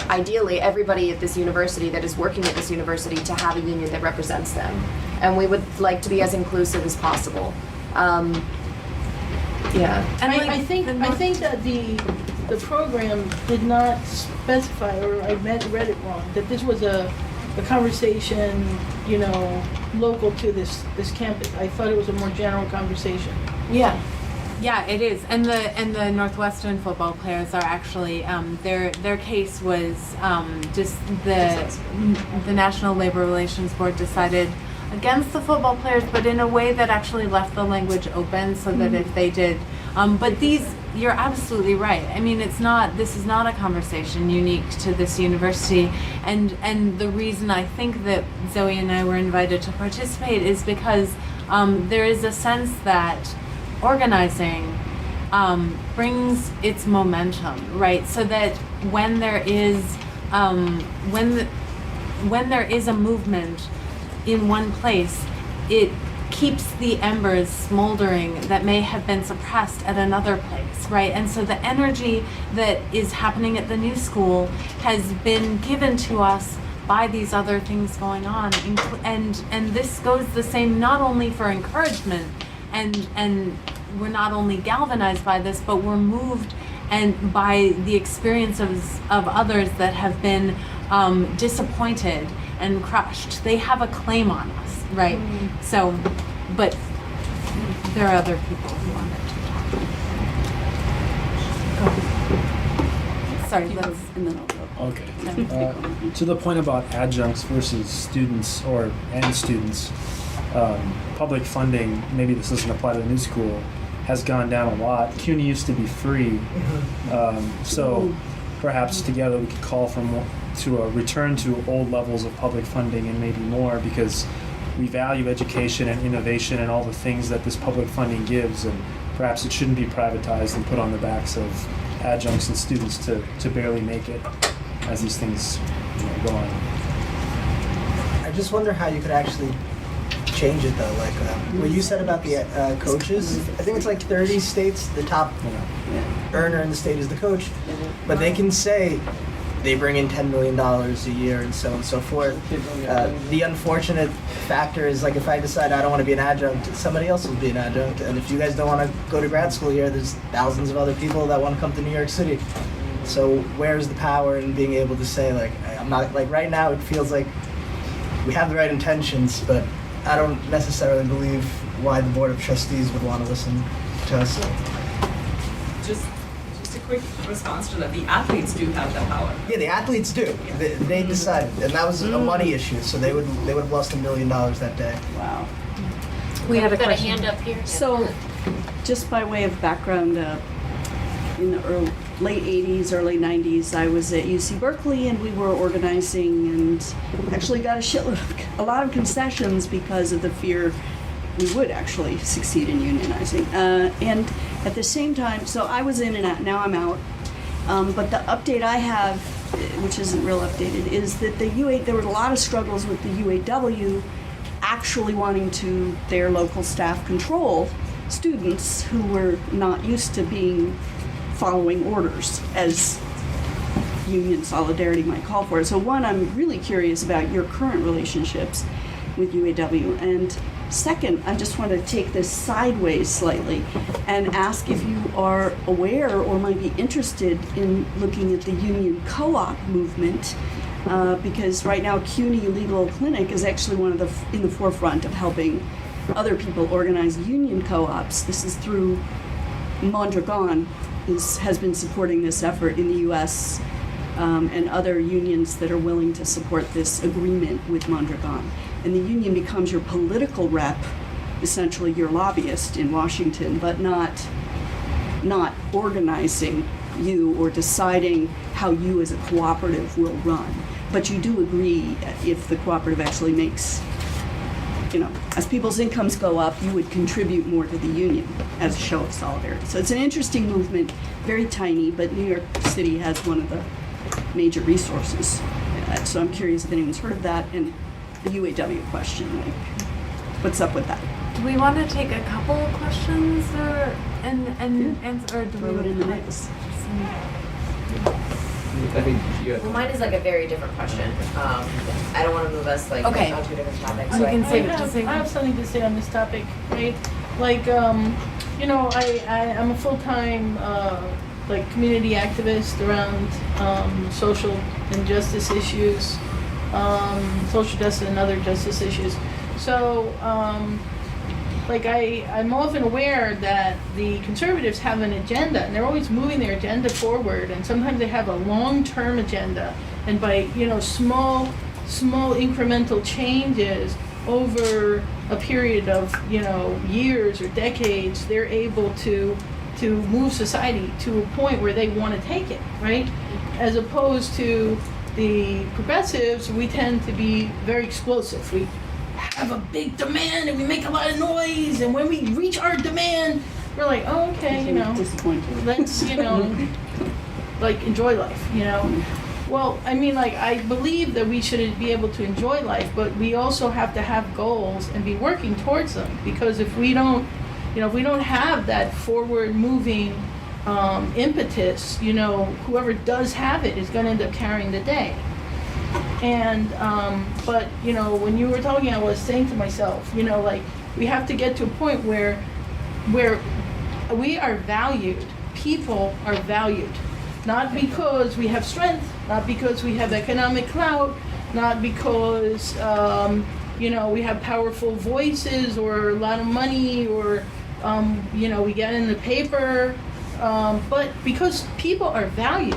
ideally, everybody at this university that is working at this university to have a union that represents them. And we would like to be as inclusive as possible. Yeah. And I think that the program did not specify, or I read it wrong, that this was a conversation, you know, local to this campus. I thought it was a more general conversation. Yeah. Yeah, it is, and the Northwestern football players are actually their case was just the National Labor Relations Board decided against the football players, but in a way that actually left the language open so that if they did, but these, you're absolutely right. I mean, this is not a conversation unique to this university, and the reason I think that Zoe and I were invited to participate is because there is a sense that organizing brings its momentum, right? So that when there is when there is a movement in one place, it keeps the embers smoldering that may have been suppressed at another place, right? And so the energy that is happening at the new school has been given to us by these other things going on, and this goes the same not only for encouragement, and we're not only galvanized by this, but we're moved and by the experiences of others that have been disappointed and crushed. They have a claim on us, right? So, but there are other people who want to talk. Sorry, let's. And then I'll go. Okay. To the point about adjuncts versus students and students, public funding, maybe this doesn't apply to the new school, has gone down a lot. CUNY used to be free, so perhaps together we could call to a return to old levels of public funding and maybe more, because we value education and innovation and all the things that this public funding gives, and perhaps it shouldn't be privatized and put on the backs of adjuncts and students to barely make it as these things go on. I just wonder how you could actually change it though, like what you said about the coaches. I think it's like 30 states, the top earner in the state is the coach, but they can say they bring in $10 million a year and so on and so forth. The unfortunate factor is, like, if I decide I don't want to be an adjunct, somebody else will be an adjunct, and if you guys don't want to go to grad school here, there's thousands of other people that want to come to New York City. So where's the power in being able to say, like, I'm not, like, right now it feels like we have the right intentions, but I don't necessarily believe why the Board of Trustees would want to listen to us. Just a quick response to that. The athletes do have that power. Yeah, the athletes do. They decided, and that was a money issue. So they would have lost $1 million that day. Wow. We had a Got a question. hand up here. So, just by way of background, in the late 80s, early 90s, I was at UC Berkeley, and we were organizing and actually got a lot of concessions because of the fear we would actually succeed in unionizing. And at the same time, so I was in and out, now I'm out. But the update I have, which isn't real updated, is that there were a lot of struggles with the UAW actually wanting to, their local staff, control students who were not used to following orders as union solidarity might call for. So one, I'm really curious about your current relationships with UAW. And second, I just want to take this sideways slightly and ask if you are aware or might be interested in looking at the union co-op movement, because right now CUNY Legal Clinic is actually in the forefront of helping other people organize union co-ops. This is through Mondragon, has been supporting this effort in the U.S. And other unions that are willing to support this agreement with Mondragon. And the union becomes your political rep, essentially your lobbyist in Washington, but not organizing you or deciding how you as a cooperative will run. But you do agree if the cooperative actually makes, as people's incomes go up, you would contribute more to the union as a show of solidarity. So it's an interesting movement, very tiny, but New York City has one of the major resources. So I'm curious if anyone's heard of that, and the UAW question, like, what's up with that? Do we want to take a couple of questions and answer, or do Throw we it in the mix. I think you Well, mine is like a very different question. I don't want to move us like Okay. onto a different topic. We So can I, save I it. have, Just say I have something to say on this topic, right? Like, I'm a full-time, community activist around social injustice issues, social justice and other justice issues. So, I'm often aware that the conservatives have an agenda, and they're always moving their agenda forward, and sometimes they have a long-term agenda, and by, small incremental changes over a period of, years or decades, they're able to move society to a point where they want to take it, right? As opposed to the progressives, we tend to be very explosive. We have a big demand and we make a lot of noise, and when we reach our demand, we're like, oh, okay, Disappointed. let's, enjoy life, Well, I believe that we should be able to enjoy life, but we also have to have goals and be working towards them, because if we don't have that forward-moving impetus, whoever does have it is going to end up carrying the day. And, but, when you were talking, I was saying to myself, we have to get to a point where we are valued. People are valued. Not because we have strength, not because we have economic clout, not because, we have powerful voices or a lot of money or, we get in the paper, but because people are valued,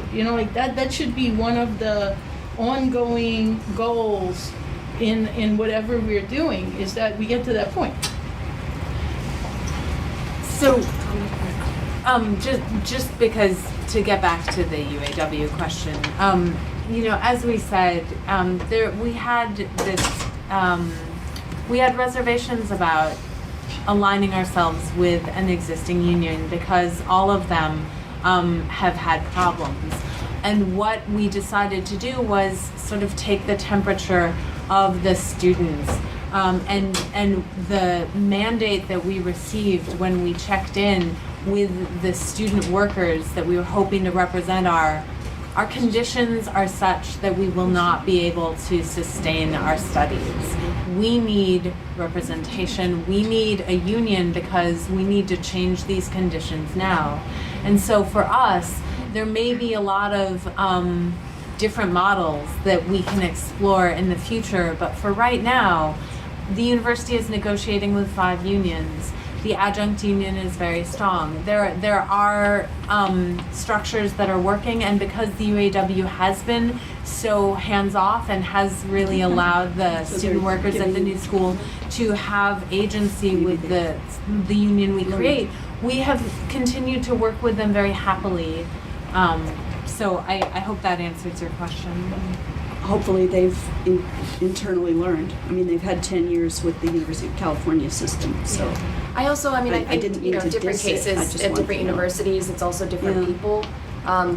that should be one of the ongoing goals in whatever we're doing, is that we get to that point. So, just because, to get back to the UAW question, as we said, we had reservations about aligning ourselves with an existing union because all of them have had problems. And what we decided to do was sort of take the temperature of the students. And the mandate that we received when we checked in with the student workers that we were hoping to represent our conditions are such that we will not be able to sustain our studies. We need representation. We need a union because we need to change these conditions now. And so for us, there may be a lot of different models that we can explore in the future, but for right now, the university is negotiating with 5 unions. The adjunct union is very strong. There are structures that are working, and because the UAW has been so hands-off and has really allowed the student workers at the new school to have agency with the union we create, we have continued to work with them very happily. So I hope that answers your question. Hopefully they've internally learned. They've had 10 years with the University of California system, so. I also, I think, didn't mean to different diss it. I cases just at wanted different to know. universities, it's also different Yeah. people.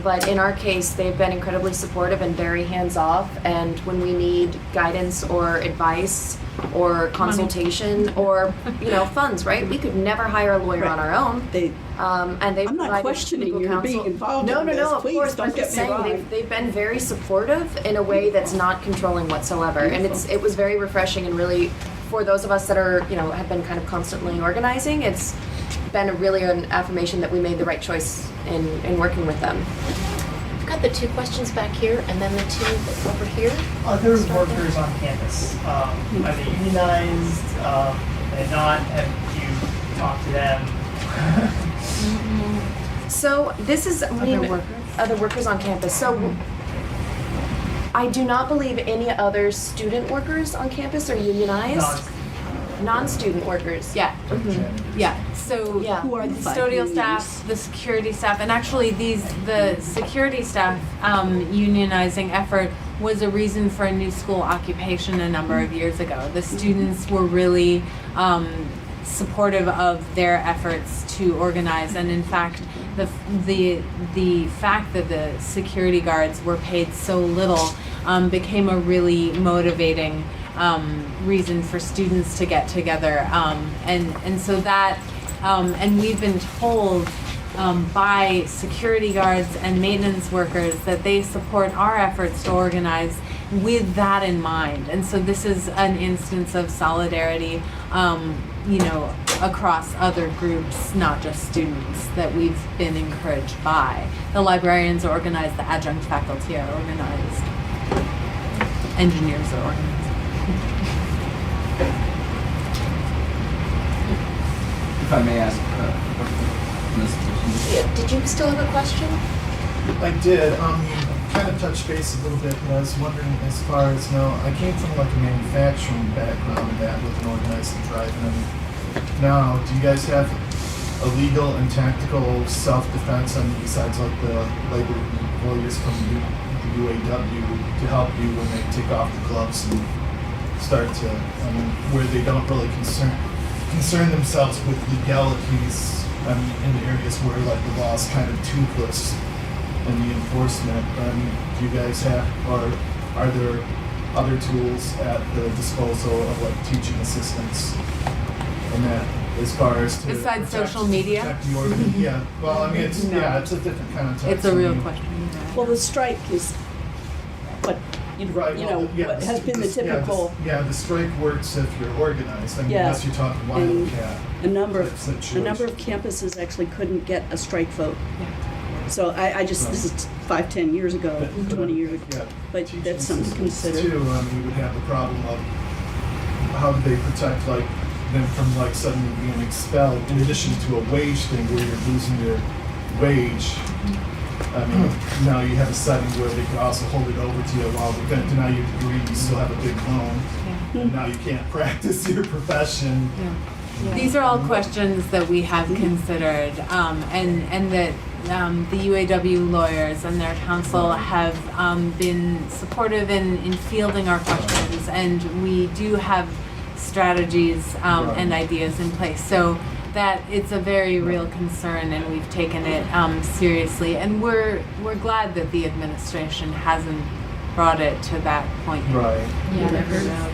But in our case, they've been incredibly supportive and very hands-off, and when we need guidance or advice or consultation or, funds, right? We could never hire a lawyer on our own. And they've I'm not provided questioning legal your counsel. being involved No, in no, this. no, of Please, course, don't but I'm just get me saying, wrong. they've been very supportive in a way that's not controlling whatsoever. And it was very refreshing, and really, for those of us that are, have been kind of constantly organizing, it's been really an affirmation that we made the right choice in working with them. I've got the 2 questions back here, and then the 2 over here. Other workers on campus, are they unionized? They're not? Have you talked to them? So this is other workers on campus. So I do not believe any other student workers on campus are unionized. non-student workers. Yeah. Mhm. Yeah. So Yeah. Who are the five custodial unions? staff, the security staff, and actually the security staff unionizing effort was a reason for a new school occupation a number of years ago. The students were really supportive of their efforts to organize, and in fact, the fact that the security guards were paid so little became a really motivating reason for students to get together, and so that and we've been told by security guards and maintenance workers that they support our efforts to organize with that in mind. And so this is an instance of solidarity, across other groups, not just students, that we've been encouraged by. The librarians are organized, the adjunct faculty are organized, engineers are organized. If I may ask, in this position, Yeah, did you still have a question? I did. You kind of touched base a little bit, but I was wondering, as far as I came from like a manufacturing background and that with an organized and driving. Now, do you guys have a legal and tactical self-defense? Besides like the labor lawyers from the UAW to help you when they take off the gloves and start to, where they don't really concern themselves with legalities. In areas where like the law is kind of toothless in the enforcement. Do you guys have, or are there other tools at the disposal of like teaching assistants and that, as far as to Besides protect- social media? protect the organ- yeah. Well, it's No. it's a different context. It's a real question. Well, the strike is what, Right. what has been the typical. The strike works if you're organized. Yeah. Unless you're talking And Wildcat. a number situation. of campuses actually couldn't get a strike vote. So I just, this is 5-10 years ago, 20 years ago. Yeah. But Teaching that's something to assistants, consider. Too, we would have the problem of how do they protect like them from like suddenly being expelled, in addition to a wage thing where you're losing your wage. Now you have a setting where they could also hold it over to you while they're going to deny your degree, you still have a big loan, and now you can't practice your profession. These are all questions that we have considered, and that the UAW lawyers and their counsel have been supportive in fielding our questions, and we do have strategies and ideas in place. So that it's a very real concern, and we've taken it seriously, and we're glad that the administration hasn't brought it to that point. Right. You never know.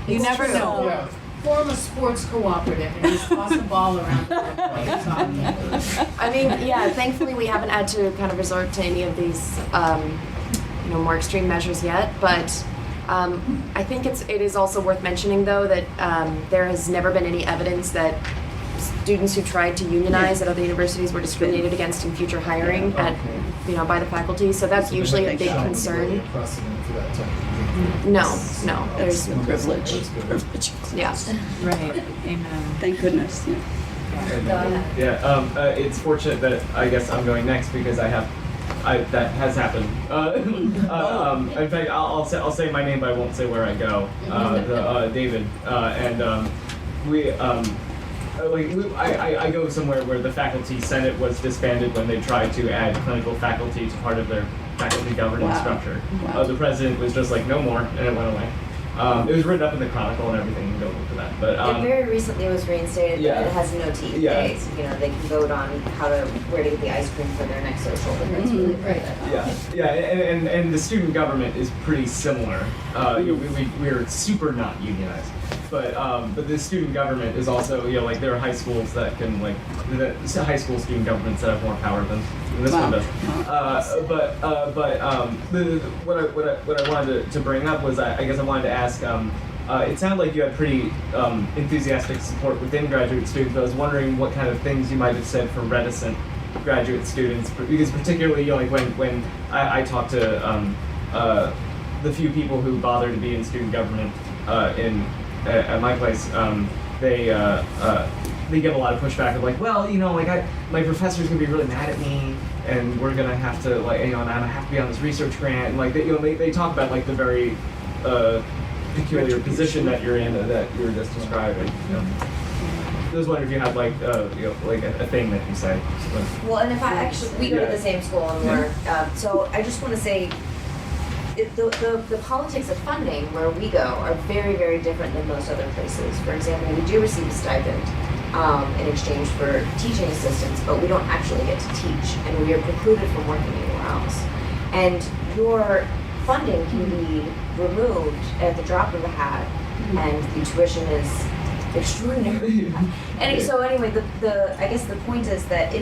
You never know. Yeah. Form a sports cooperative and just toss the ball around. I mean, thankfully we haven't had to kind of resort to any of these, more extreme measures yet. But I think it is also worth mentioning, though, that there has never been any evidence that students who tried to unionize at other universities were discriminated against in future hiring by the faculty. So that's usually a big concern. Precedent for that type of thing. No, there's That's the privilege. yeah. Right. Amen. Thank goodness. It's fortunate that I guess I'm going next because that has happened. In fact, I'll say my name, but I won't say where I go. David, and we. I go somewhere where the faculty senate was disbanded when they tried to add clinical faculty to part of their faculty governance structure. The president was just like, no more, and it went away. It was written up in the Chronicle and everything. You can go look for that. But very recently it was reinstated, Yeah. but it has no teeth. Yeah. They can vote on where to get the ice cream for their next social, but that's really and the student government is pretty similar. We're super not unionized, but the student government is also there are high schools that can the high school student governments that have more power than this one does. What I wanted to bring up was I guess I wanted to ask. It sounded like you had pretty enthusiastic support within graduate students, but I was wondering what kind of things you might have said for reticent graduate students, because particularly when I talked to the few people who bother to be in student government at my place, they get a lot of pushback of my professor's gonna be really mad at me, and we're gonna have to and I have to be on this research grant, and they talk about the very peculiar position that you're in that you were just describing. I was wondering if you had like a thing that you say. Well, and if I actually, we go to the same school and we're, so I just want to say, the politics of funding where we go are very, very different than most other places. For example, we do receive a stipend in exchange for teaching assistants, but we don't actually get to teach, and we are precluded from working anywhere else. And your funding can be removed at the drop of a hat, and the tuition is extraordinary. And so anyway, I guess the point is that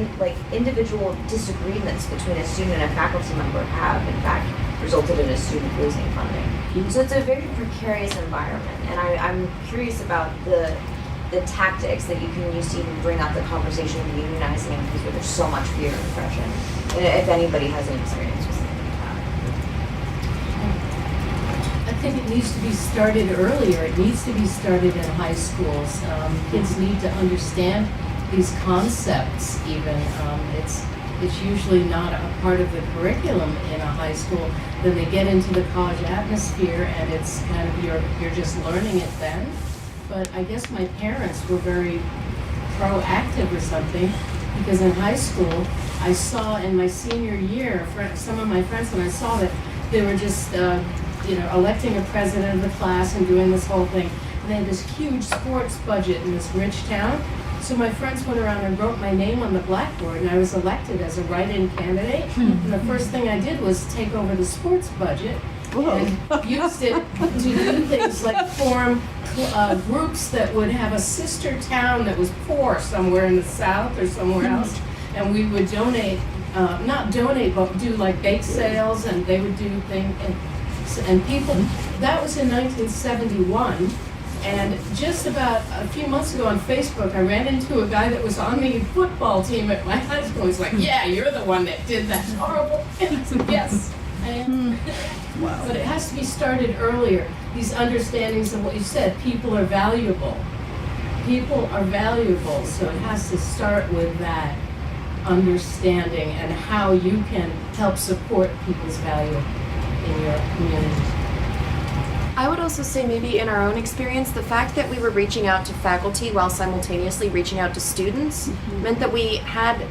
individual disagreements between a student and a faculty member have in fact resulted in a student losing funding. So it's a very precarious environment, and I'm curious about the tactics that you can use to even bring up the conversation of unionizing because where there's so much fear and oppression. And if anybody has any experience with something like that. I think it needs to be started earlier. It needs to be started in high schools. Kids need to understand these concepts even. It's usually not a part of the curriculum in a high school. Then they get into the college atmosphere and it's kind of, you're just learning it then. But I guess my parents were very proactive or something because in high school, I saw in my senior year, some of my friends, when I saw that they were just electing a president of the class and doing this whole thing. And they had this huge sports budget in this rich town. So my friends went around and wrote my name on the blackboard, and I was elected as a write-in candidate. And the first thing I did was take over the sports budget and used it to do things like form groups that would have a sister town that was poor somewhere in the South or somewhere else. And we would donate, not donate, but do like bake sales, and they would do things. And people, that was in 1971, and just about a few months ago on Facebook, I ran into a guy that was on the football team at my high school. He's like, yeah, you're the one that did that horrible thing. I said, yes, I am. Wow. But it has to be started earlier. These understandings of what you said, people are valuable. People are valuable, so it has to start with that understanding and how you can help support people's value in your community. I would also say maybe in our own experience, the fact that we were reaching out to faculty while simultaneously reaching out to students meant that we kind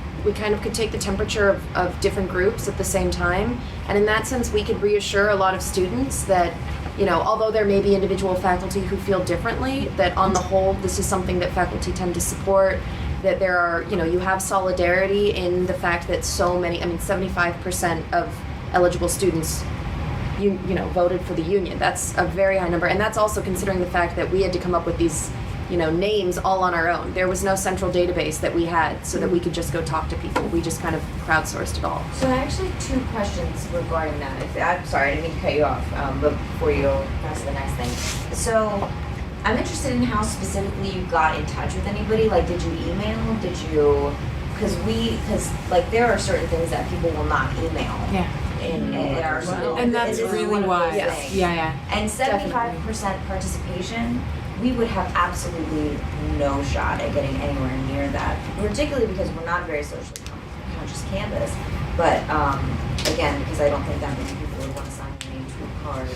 of could take the temperature of different groups at the same time. And in that sense, we could reassure a lot of students that, although there may be individual faculty who feel differently, that on the whole, this is something that faculty tend to support, that there are, you have solidarity in the fact that so many, 75% of eligible students voted for the union. That's a very high number, and that's also considering the fact that we had to come up with these names all on our own. There was no central database that we had so that we could just go talk to people. We just kind of crowdsourced it all. So I actually have 2 questions regarding that. I'm sorry, I didn't mean to cut you off, but before you go past the next thing. So I'm interested in how specifically you got in touch with anybody. Like, did you email? Did you? Because there are certain things that people will not email. Yeah. In our school. And that's really why. Yes. Yeah. And 75% participation, we would have absolutely no shot at getting anywhere near that, particularly because we're not a very socially conscious campus. But again, because I don't think that many people would want to sign their name to a card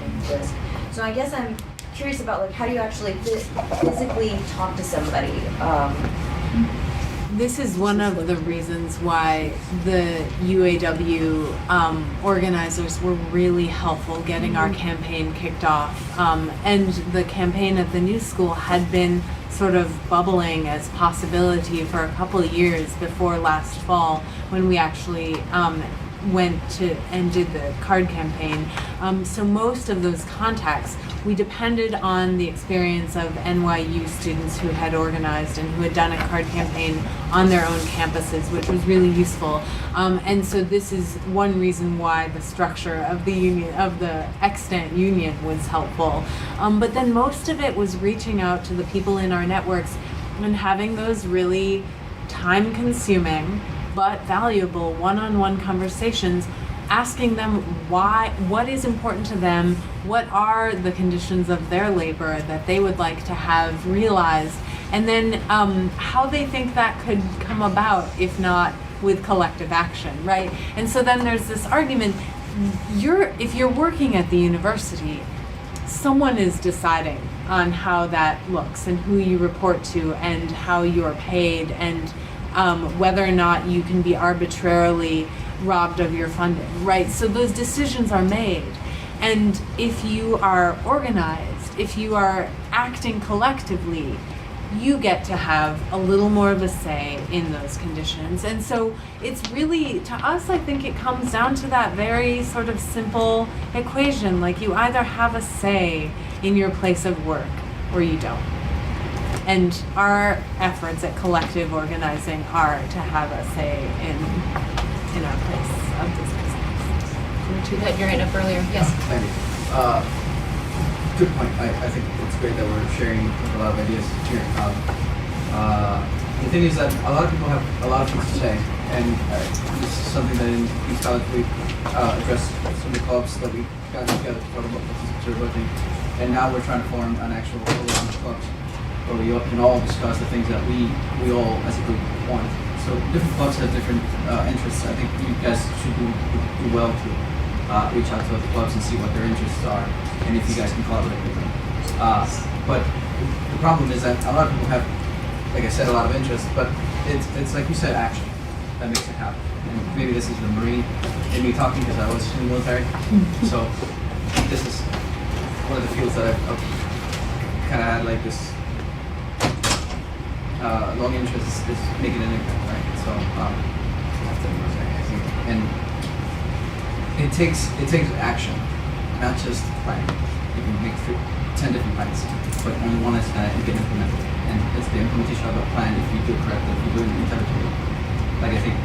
in this. So I guess I'm curious about how do you actually physically talk to somebody? This is one of the reasons why the UAW organizers were really helpful getting our campaign kicked off. And the campaign at the new school had been sort of bubbling as possibility for a couple of years before last fall when we actually went to and did the card campaign. So most of those contacts, we depended on the experience of NYU students who had organized and who had done a card campaign on their own campuses, which was really useful. And so this is one reason why the structure of the union, of the extant union, was helpful. But then most of it was reaching out to the people in our networks and having those really time-consuming but valuable one-on-one conversations, asking them what is important to them, what are the conditions of their labor that they would like to have realized, and then how they think that could come about if not with collective action, right? And so then there's this argument, if you're working at the university, someone is deciding on how that looks and who you report to and how you're paid and whether or not you can be arbitrarily robbed of your funding, right? So those decisions are made. And if you are organized, if you are acting collectively, you get to have a little more of a say in those conditions. And so it's really, to us, I think it comes down to that very sort of simple equation. Like, you either have a say in your place of work or you don't. And our efforts at collective organizing are to have a say in our place of business. You had your hand up earlier. Yes. Thank you. Good point. I think it's great that we're sharing a lot of ideas here. The thing is that a lot of people have a lot of things to say, and this is something that in Peace College we addressed some of the clubs that we got together to talk about participatory voting, and now we're trying to form an actual coalition of clubs where we can all discuss the things that we all as a group want. So different clubs have different interests. I think you guys should do well to reach out to other clubs and see what their interests are, and if you guys can collaborate with them. But the problem is that a lot of people have, like I said, a lot of interest, but it's like you said, action that makes it happen. And maybe this is the Marine in me talking because I was in the military. So this is one of the fields that I've kind of had like this long interest is making an impact, right? So that's the military, I think. And it takes action, not just planning. You can make 10 different plans, but only one is going to get implemented. And it's the implementation of a plan, if you do it correctly, if you do it intelligently. Like, I think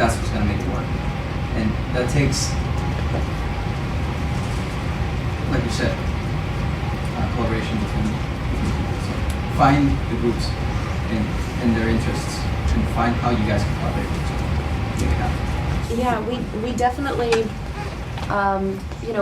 that's what's going to make it work. And that takes, like you said, collaboration between people. So find the groups and their interests, and find how you guys can collaborate with each other. Make it happen. Yeah, we definitely,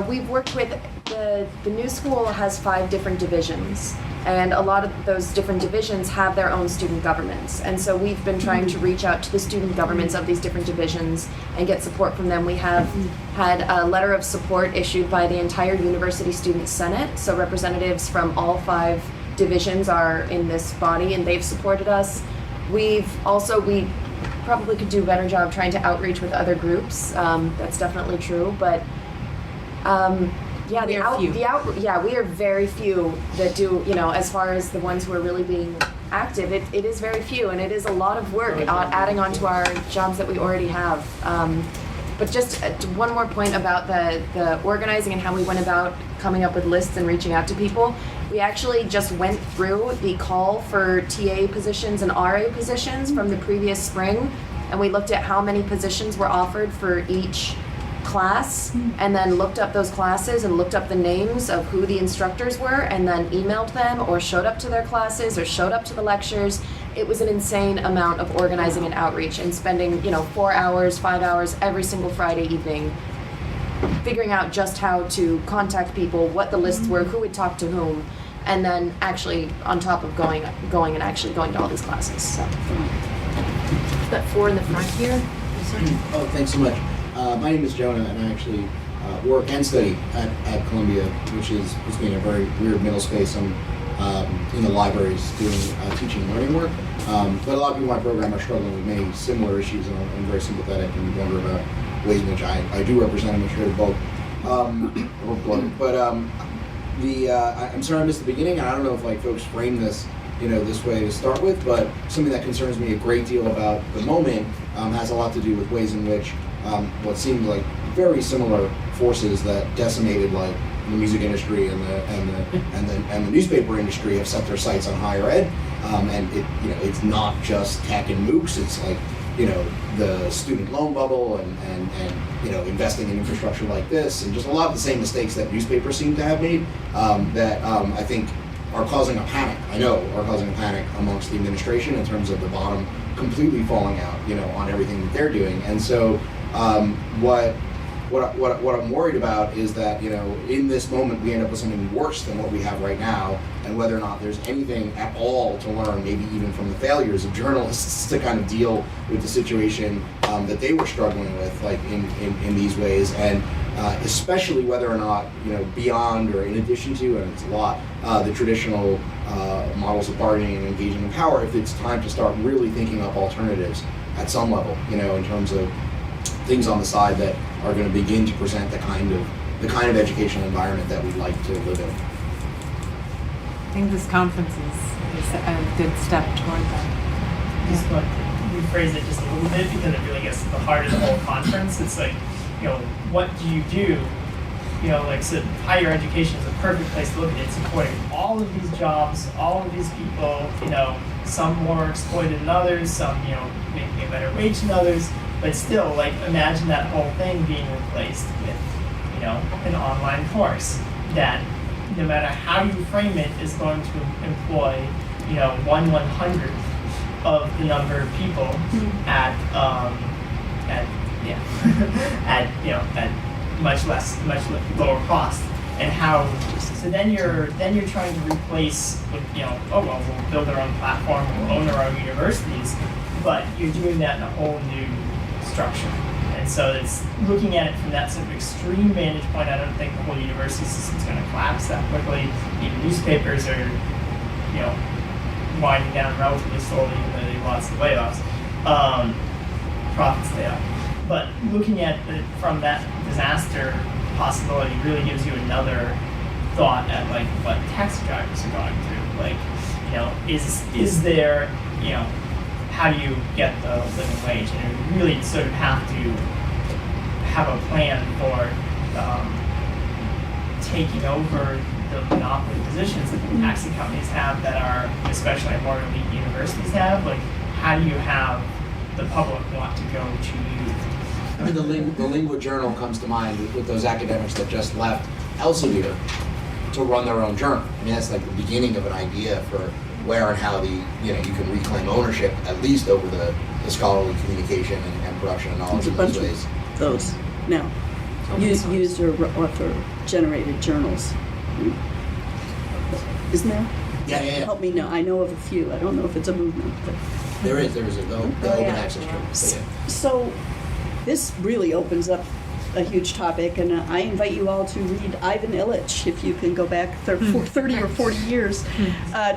we've worked with, the new school has 5 different divisions, and a lot of those different divisions have their own student governments. And so we've been trying to reach out to the student governments of these different divisions and get support from them. We have had a letter of support issued by the entire University Student Senate, so representatives from all 5 divisions are in this body, and they've supported us. We probably could do a better job trying to outreach with other groups. That's definitely true, but we are very few that do, as far as the ones who are really being active, it is very few, and it is a lot of work adding on to our jobs that we already have. But just one more point about the organizing and how we went about coming up with lists and reaching out to people. We actually just went through the call for TA positions and RA positions from the previous spring, and we looked at how many positions were offered for each class, and then looked up those classes and looked up the names of who the instructors were, and then emailed them or showed up to their classes or showed up to the lectures. It was an insane amount of organizing and outreach, and spending 4 hours, 5 hours every single Friday evening figuring out just how to contact people, what the lists were, who would talk to whom, and then actually on top of going and actually going to all these classes. So. Got 4 in the front here. Oh, thanks so much. My name is Jonah, and I actually work and study at Columbia, which is being a very weird middle space. I'm in the libraries doing teaching and learning work. But a lot of people in my program are struggling with many similar issues, and I'm very sympathetic and wonder about ways in which I do represent them and share the both. I'm sorry I missed the beginning, and I don't know if folks frame this this way to start with, but something that concerns me a great deal about the moment has a lot to do with ways in which what seemed like very similar forces that decimated the music industry and the newspaper industry have set their sights on higher ed, and it's not just tech and MOOCs. It's the student loan bubble and investing in infrastructure like this, and just a lot of the same mistakes that newspapers seem to have made that I think are causing a panic. I know are causing a panic amongst the administration in terms of the bottom completely falling out, on everything that they're doing. And so what I'm worried about is that, in this moment we end up with something worse than what we have right now, and whether or not there's anything at all to learn, maybe even from the failures of journalists to kind of deal with the situation that they were struggling with, in these ways. And especially whether or not, beyond or in addition to, and it's a lot, the traditional models of bargaining and engaging in power, if it's time to start really thinking up alternatives at some level, in terms of things on the side that are going to begin to present the kind of educational environment that we'd like to live in. I think this conference is a good step toward that. Just want to rephrase it just a little bit because it really gets to the heart of the whole conference. It's like, what do you do? So higher education is a perfect place to look at it, supporting all of these jobs, all of these people, some more exploited than others, some, making a better wage than others, but still, imagine that whole thing being replaced with, an online course that, no matter how you frame it, is going to employ, 1/100th of the number of people at much lower cost. And so then you're trying to replace with, we'll build our own platform, we'll own our own universities, but you're doing that in a whole new structure. And so it's looking at it from that sort of extreme vantage point. I don't think the whole university system's going to collapse that quickly. Even newspapers are, winding down relatively slowly, even though they have lots of layoffs. Profits stay up. But looking at it from that disaster possibility really gives you another thought at what taxi drivers are going through. Is there, how do you get the living wage? And you really sort of have to have a plan for taking over the monopoly positions that the taxi companies have that are, especially at more elite universities have. How do you have the public want to go to you? I mean, the Lingua Journal comes to mind with those academics that just left Elsevier to run their own journal. I mean, that's the beginning of an idea for where and how you can reclaim ownership, at least over the scholarly communication and production of knowledge in those ways. Those now user author generated journals. Isn't there? Yeah. Help me know. I know of a few. I don't know if it's a movement, but there is the open access journal. So this really opens up a huge topic, and I invite you all to read Ivan Illich, if you can go back 30 or 40 years,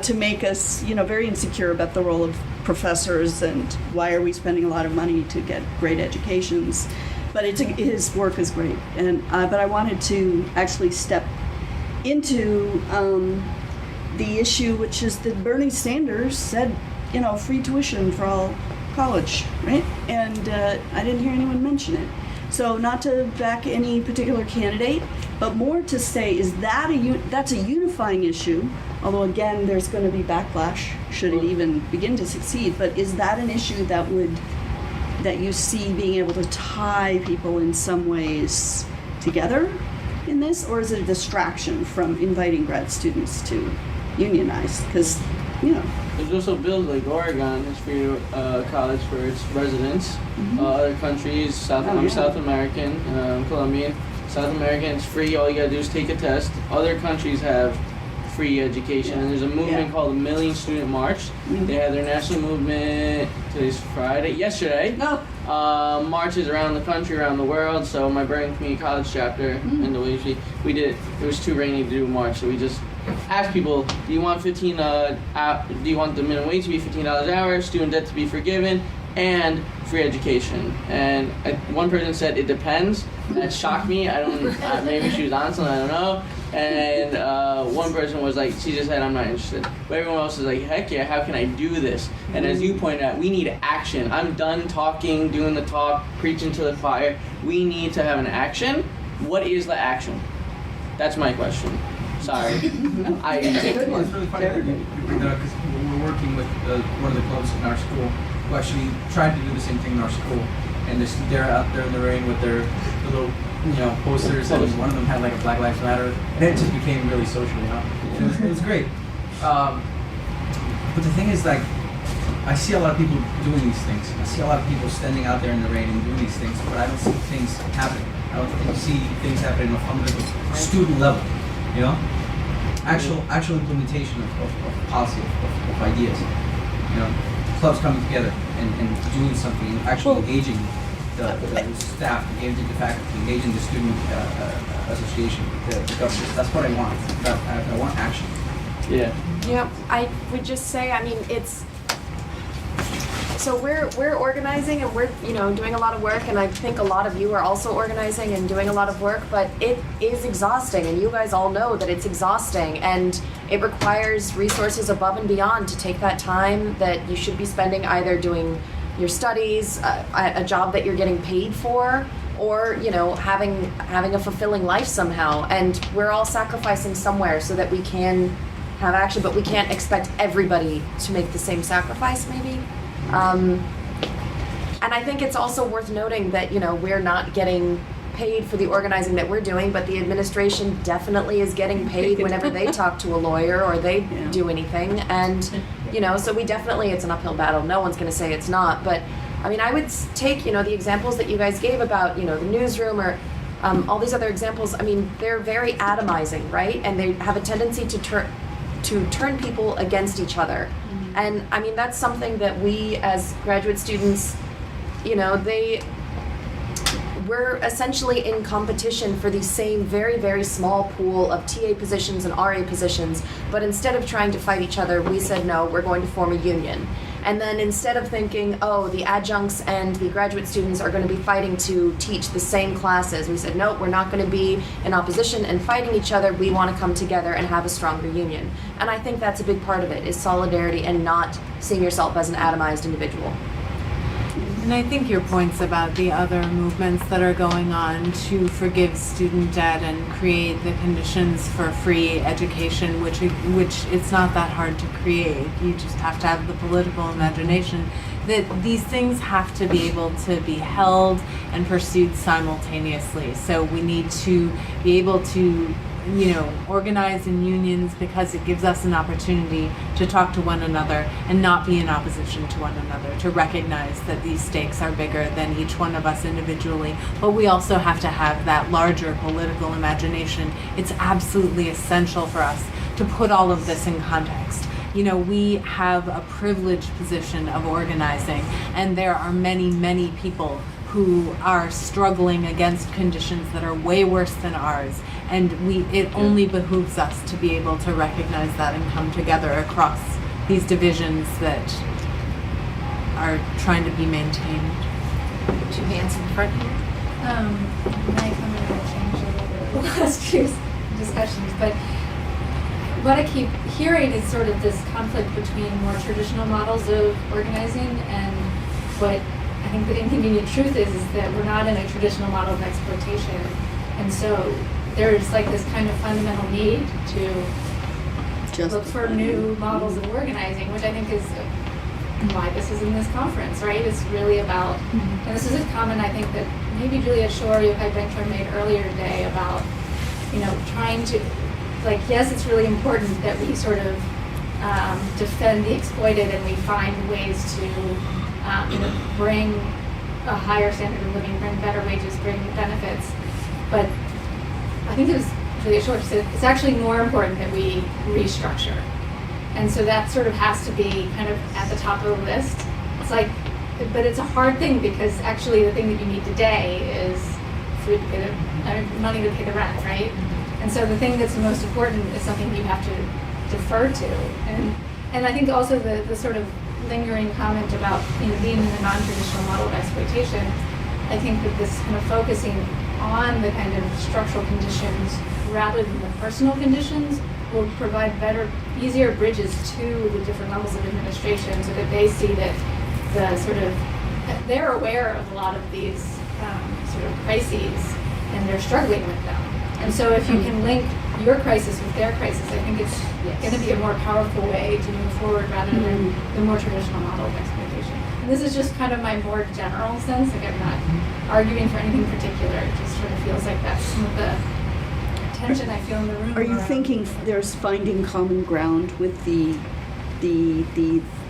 to make us, very insecure about the role of professors and why are we spending a lot of money to get great educations. But his work is great, and but I wanted to actually step into the issue, which is that Bernie Sanders said, free tuition for all college, right? And I didn't hear anyone mention it. So not to back any particular candidate, but more to say is that's a unifying issue, although again there's going to be backlash should it even begin to succeed. But is that an issue that you see being able to tie people in some ways together in this, or is it a distraction from inviting grad students to unionize? Because there's also bills like Oregon is free college for its residents. Other countries, South American, Colombian, South American, it's free. All you gotta do is take a test. Other countries have free education, and there's a movement called the Million Student March. They had their national movement. Today's Friday. Yesterday. Marches around the country, around the world. So my Bergen Community College chapter in the we did. It was too rainy to do a march, so we just ask people, do you want do you want the minimum wage to be $15 an hour, student debt to be forgiven, and free education? And one person said it depends. That shocked me. I don't. Maybe she was on something. I don't know. And one person was like, she just said, I'm not interested. But everyone else is like, heck yeah, how can I do this? And as you pointed out, we need action. I'm done talking, doing the talk, preaching to the choir. We need to have an action. What is the action? That's my question. Sorry. It's really funny that you bring that up because we're working with one of the clubs in our school who actually tried to do the same thing in our school. And they're out there in the rain with their little posters, and one of them had a Black Lives Matter, and it just became really social, It was great. But the thing is, I see a lot of people doing these things. I see a lot of people standing out there in the rain and doing these things, but I don't see things happening. I don't see things happening on the student level, Actual implementation of policy, of ideas. Clubs coming together and doing something, and actually engaging. the staff, engage the faculty, engage in the student association, the government. That's what I want. I want action. Yeah. Yep, I would just say, I mean, it's, so we're organizing and we're, you know, doing a lot of work, and I think a lot of you are also organizing and doing a lot of work, but it is exhausting, and you guys all know that it's exhausting, and it requires resources above and beyond to take that time that you should be spending either doing your studies, a job that you're getting paid for, or, you know, having a fulfilling life somehow, and we're all sacrificing somewhere so that we can have action, but we can't expect everybody to make the same sacrifice, maybe. And I think it's also worth noting that, you know, we're not getting paid for the organizing that we're doing, but the administration definitely is getting paid whenever they talk to a lawyer or they do anything. And, you know, so we definitely, it's an uphill battle. No one's going to say it's not. But, I mean, I would take, you know, the examples that you guys gave about, you know, the newsroom or all these other examples. I mean, they're very atomizing, right? And they have a tendency to turn people against each other. And I mean, that's something that we as graduate students, you know, we're essentially in competition for the same very, very small pool of TA positions and RA positions. But instead of trying to fight each other, we said, no, we're going to form a union. And then instead of thinking, oh, the adjuncts and the graduate students are going to be fighting to teach the same classes, we said, no, we're not going to be in opposition and fighting each other. We want to come together and have a stronger union. And I think that's a big part of it, is solidarity and not seeing yourself as an atomized individual. And I think your points about the other movements that are going on to forgive student debt and create the conditions for free education, which it's not that hard to create. You just have to have the political imagination. That these things have to be able to be held and pursued simultaneously. So we need to be able to, you know, organize in unions because it gives us an opportunity to talk to one another and not be in opposition to one another, to recognize that these stakes are bigger than each one of us individually. But we also have to have that larger political imagination. It's absolutely essential for us to put all of this in context. You know, we have a privileged position of organizing, and there are many, many people who are struggling against conditions that are way worse than ours. And it only behooves us to be able to recognize that and come together across these divisions that are trying to be maintained. 2 hands in front here. My comment will change a little bit over the last few discussions, but what I keep hearing is sort of this conflict between more traditional models of organizing and what I think the inconvenient truth is that we're not in a traditional model of exploitation. And so there's like this kind of fundamental need to look for new models of organizing, which I think is why this is in this conference, right? It's really about, and this is a comment I think that maybe Julia Shore, Yochai Benkler made earlier today about, you know, trying to, like, yes, it's really important that we sort of defend the exploited and we find ways to you know, bring a higher standard of living, bring better wages, bring benefits. But I think it was Julia Shore said it's actually more important that we restructure. And so that sort of has to be kind of at the top of the list. It's like, but it's a hard thing because actually the thing that you need today is food to pay money to pay the rent, right? And so the thing that's the most important is something you have to defer to. And I think also the sort of lingering comment about, you know, being in a non-traditional model of exploitation, I think that this kind of focusing on the kind of structural conditions rather than the personal conditions will provide better, easier bridges to the different levels of administration so that they see that the sort of, they're aware of a lot of these sort of crises and they're struggling with them. And so if you can link your crisis with their crisis, I think it's going to be a more powerful way to move forward rather than the more traditional model of exploitation. And this is just kind of my more general sense. Like I'm not arguing for anything particular. It just sort of feels like that's some of the tension I feel in the room. Are you thinking there's finding common ground with the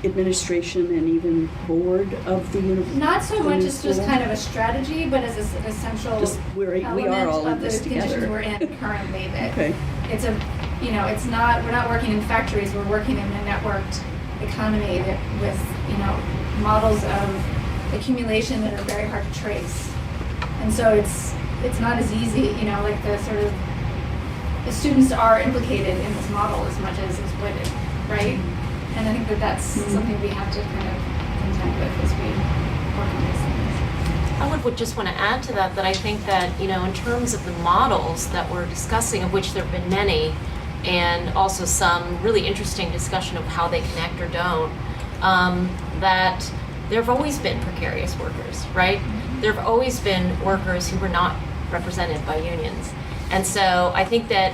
administration and even board of the university? Not so much as just kind of a strategy, but as an essential element we are all in of the this conditions together. we're in currently. That Okay. it's a, you know, it's not, we're not working in factories, we're working in a networked economy that with, you know, models of accumulation that are very hard to trace. And so it's not as easy, like the sort of, the students are implicated in this model as much as exploited, right? And I think that's something we have to kind of contend with as we work on these things. I would just want to add to that I think that, in terms of the models that we're discussing, of which there have been many, and also some really interesting discussion of how they connect or don't, that there have always been precarious workers, right? There have always been workers who were not represented by unions. And so I think that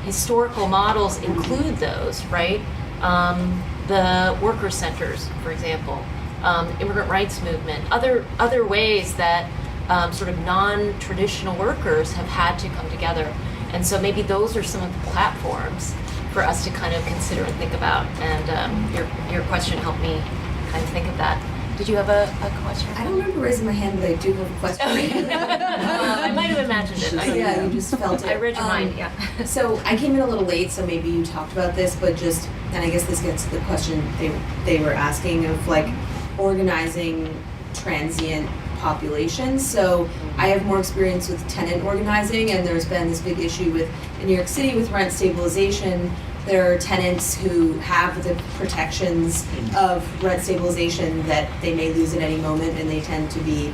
historical models include those, right? The worker centers, for example, immigrant rights movement, other ways that sort of non-traditional workers have had to come together. And so maybe those are some of the platforms for us to kind of consider and think about. And your question helped me kind of think of that. Did you have a question? I don't remember raising my hand, but I do have a question. I might have imagined it. Yeah, you just felt it. I read your mind, yeah. So I came in a little late, so maybe you talked about this, but just, and I guess this gets to the question they were asking of like organizing transient populations. So I have more experience with tenant organizing, and there's been this big issue with in New York City with rent stabilization. There are tenants who have the protections of rent stabilization that they may lose at any moment, and they tend to be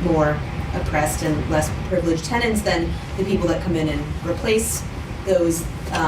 more oppressed and less privileged tenants than the people that come in and replace those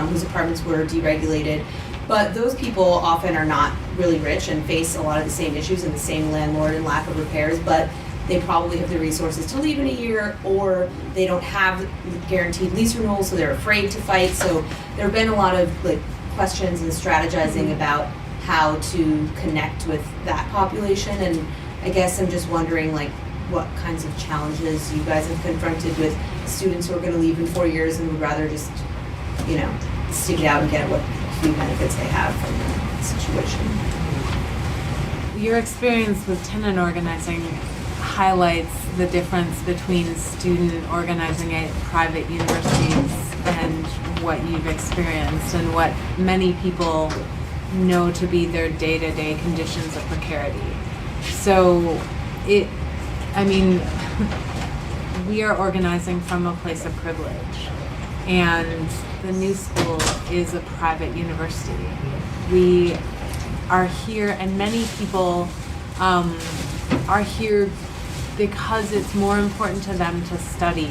whose apartments were deregulated. But those people often are not really rich and face a lot of the same issues and the same landlord and lack of repairs, but they probably have the resources to leave in a year, or they don't have guaranteed lease renewals, so they're afraid to fight. So there have been a lot of like questions and strategizing about how to connect with that population. And I guess I'm just wondering like what kinds of challenges you guys have confronted with students who are going to leave in 4 years and would rather just, stick it out and get what few benefits they have from the situation. Your experience with tenant organizing highlights the difference between student organizing at private universities and what you've experienced and what many people know to be their day-to-day conditions of precarity. So we are organizing from a place of privilege, and the New School is a private university. We are here, and many people are here because it's more important to them to study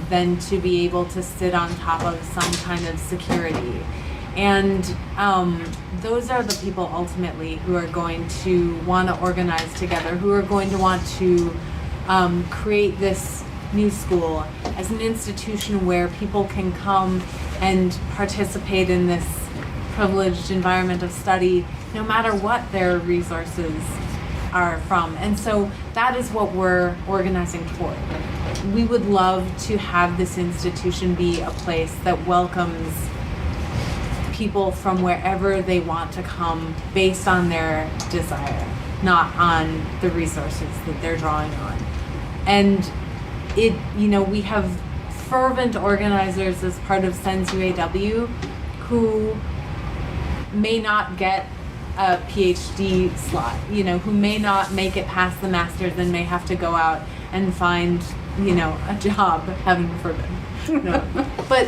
than to be able to sit on top of some kind of security. And those are the people ultimately who are going to want to organize together, who are going to want to create this New School as an institution where people can come and participate in this privileged environment of study, no matter what their resources are from. And so that is what we're organizing toward. We would love to have this institution be a place that welcomes people from wherever they want to come based on their desire, not on the resources that they're drawing on. And we have fervent organizers as part of SENS UAW who may not get a PhD slot, who may not make it past the master's and may have to go out and find, a job, heaven forbid. No. But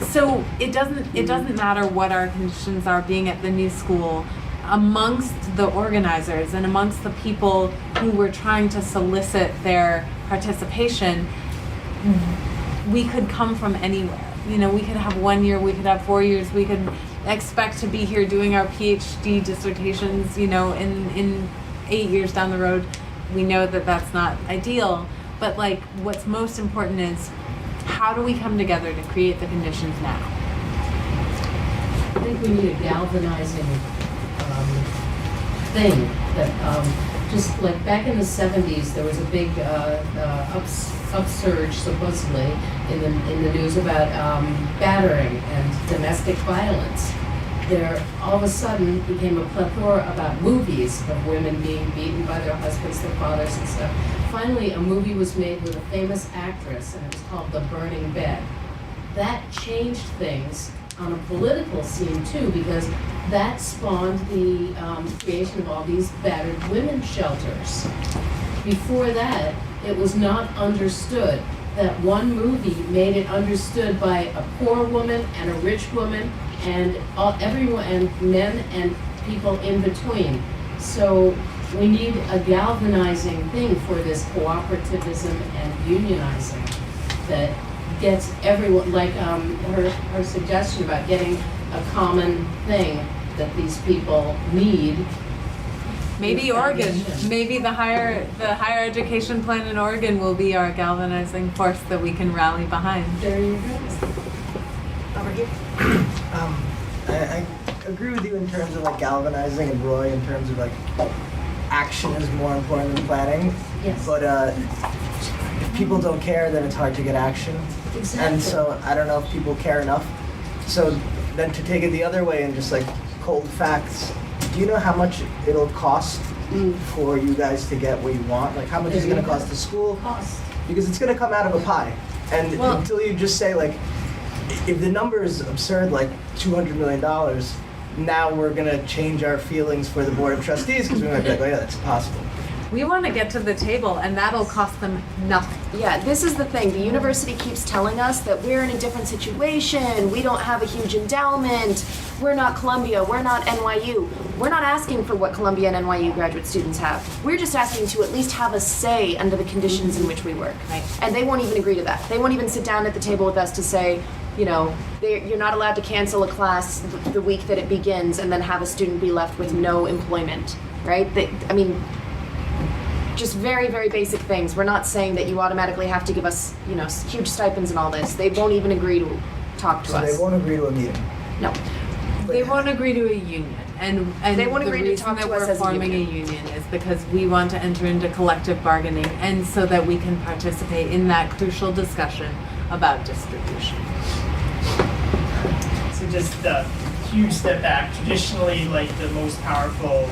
so it doesn't matter what our conditions are being at the New School. Amongst the organizers and amongst the people who were trying to solicit their participation, we could come from anywhere. We could have 1 year, we could have 4 years, we could expect to be here doing our PhD dissertations, in 8 years down the road. We know that that's not ideal, but what's most important is how do we come together to create the conditions now? I think we need a galvanizing thing that just like back in the 70s, there was a big upsurge supposedly in the news about battering and domestic violence. There all of a sudden became a plethora about movies of women being beaten by their husbands, their fathers, and stuff. Finally, a movie was made with a famous actress, and it was called The Burning Bed. That changed things on a political scene too, because that spawned the creation of all these battered women's shelters. Before that, it was not understood. That one movie made it understood by a poor woman and a rich woman and everyone, and men and people in between. So we need a galvanizing thing for this cooperativism and unionizing that gets everyone, like her suggestion about getting a common thing that these people need. Maybe Oregon, maybe the higher education plan in Oregon will be our galvanizing force that we can rally behind. There you go. Over here. I agree with you in terms of like galvanizing, and Roy in terms of like action is more important than planning. Yes. But if people don't care, then it's hard to get action. Exactly. And so I don't know if people care enough. So then to take it the other way and just like cold facts, do you know how much it'll cost for you guys to get what you want? Like how much is it going to cost the school? Because it's going to come out of a pie. And until you just say like, if the number is absurd, like $200 million, now we're going to change our feelings for the Board of Trustees because we might be like, oh yeah, that's impossible. We want to get to the table, and that'll cost them nothing. Yeah, this is the thing. The university keeps telling us that we're in a different situation. We don't have a huge endowment. We're not Columbia. We're not NYU. We're not asking for what Columbia and NYU graduate students have. We're just asking to at least have a say under the conditions in which we work. Right. And they won't even agree to that. They won't even sit down at the table with us to say, you know, you're not allowed to cancel a class the week that it begins and then have a student be left with no employment, right? Just very, very basic things. We're not saying that you automatically have to give us, you know, huge stipends and all this. They won't even agree to talk to us. So they won't agree to a meeting. No. They won't agree to a union, and They won't the agree to reason talk that to us we're as a forming a union is because we want to enter into collective bargaining, and so that we can participate in that crucial discussion about distribution. So just a huge step back. Traditionally, like the most powerful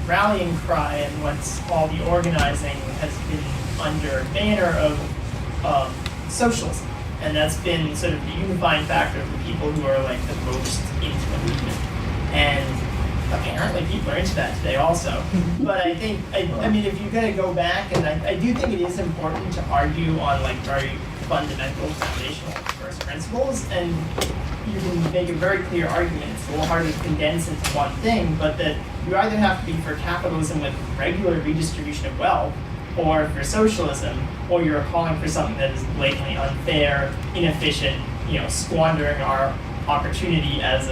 rallying cry and what's all the organizing has been under banner of socialism. And that's been sort of the unifying factor for people who are like the most into the movement. And apparently people are into that today also. But I think, I mean, if you kind of go back, and I do think it is important to argue on like very fundamental foundational first principles, and you can make a very clear argument. It's a little hard to condense into one thing, but that you either have to be for capitalism with regular redistribution of wealth, or for socialism, or you're calling for something that is blatantly unfair, inefficient, you know, squandering our opportunity as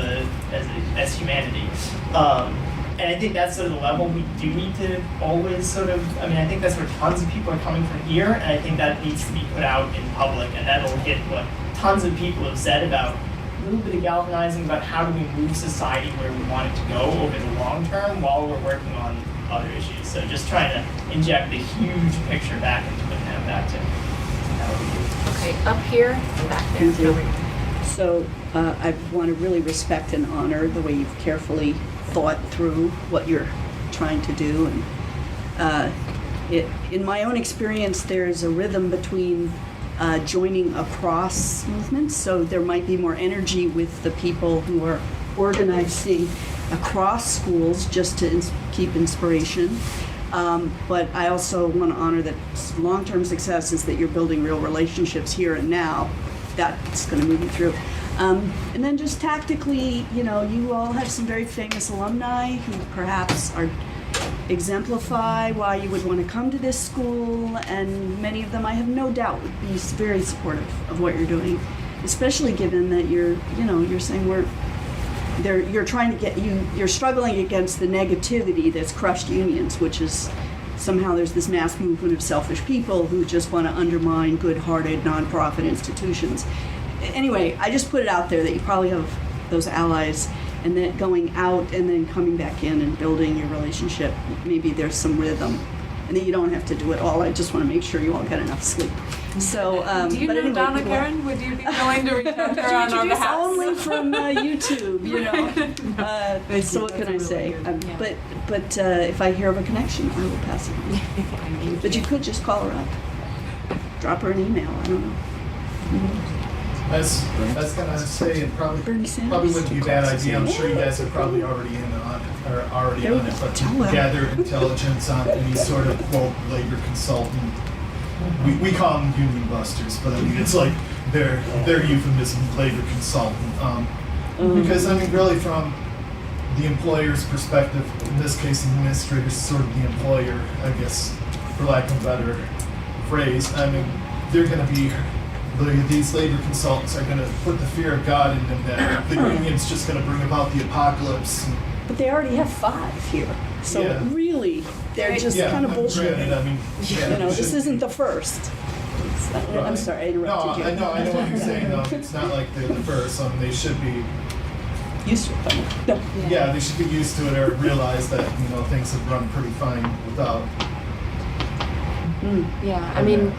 humanity. And I think that's sort of the level we do need to always sort of, I mean, I think that's where tons of people are coming from here, and I think that needs to be put out in public, and that'll hit what tons of people have said about a little bit of galvanizing about how do we move society where we want it to go over the long term while we're working on other issues. So just trying to inject the huge picture back into it and have that to Okay, up here and back there. Thank you. So I want to really respect and honor the way you've carefully thought through what you're trying to do. And in my own experience, there's a rhythm between joining across movements. So there might be more energy with the people who are organizing across schools just to keep inspiration. But I also want to honor that long-term success is that you're building real relationships here and now. That's going to move you through. And then just tactically, you know, you all have some very famous alumni who perhaps exemplify why you would want to come to this school, and many of them, I have no doubt, would be very supportive of what you're doing, especially given that you're saying you're trying to get you're struggling against the negativity that's crushed unions, which is somehow there's this mass movement of selfish people who just want to undermine good-hearted nonprofit institutions. Anyway, I just put it out there that you probably have those allies, and then going out and then coming back in and building your relationship. Maybe there's some rhythm, and that you don't have to do it all. I just want to make sure you all get enough sleep. So, do you know Donna Karen? Would you be willing to reach out to her on our behalf? Only from YouTube, you know. So what can I say? But if I hear of a connection, I will pass it on. But you could just call her up, drop her an email. I don't know. That's gonna say it probably wouldn't be a bad idea. I'm sure you guys are probably already on it, but to gather intelligence on any sort of quote labor consultant. We call them union busters, but I mean it's like their euphemism, labor consultant. Because I mean really from the employer's perspective, in this case the administrator is sort of the employer, I guess, for lack of a better phrase. I mean they're going to be, these labor consultants are going to put the fear of God in them that the union's just going to bring about the apocalypse. But they already have 5 here, so really, they're just kind of bullshitting. Granted, I mean, this isn't the first. I'm sorry, I interrupted you. No, I know what you're saying, though. It's not like they're the first. They should be used to it. No. Yeah, they should be used to it or realize that, things have run pretty fine without. Yeah, I mean,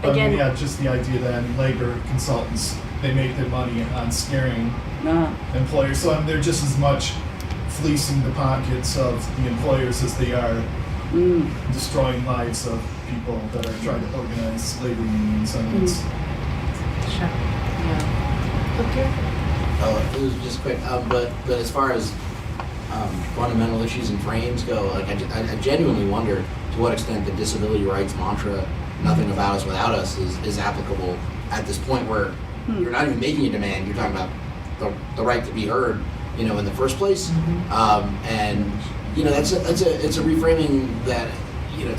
again, just the idea that labor consultants, they make their money on scaring employers. So they're just as much fleecing the pockets of the employers as they are destroying lives of people that are trying to organize labor unions. It's sure. Yeah. Okay. It was just quick, but as far as fundamental issues and frames go, like I genuinely wonder to what extent the disability rights mantra, "nothing about us without us," is applicable at this point where you're not even making a demand, you're talking about the right to be heard, in the first place. And it's a reframing that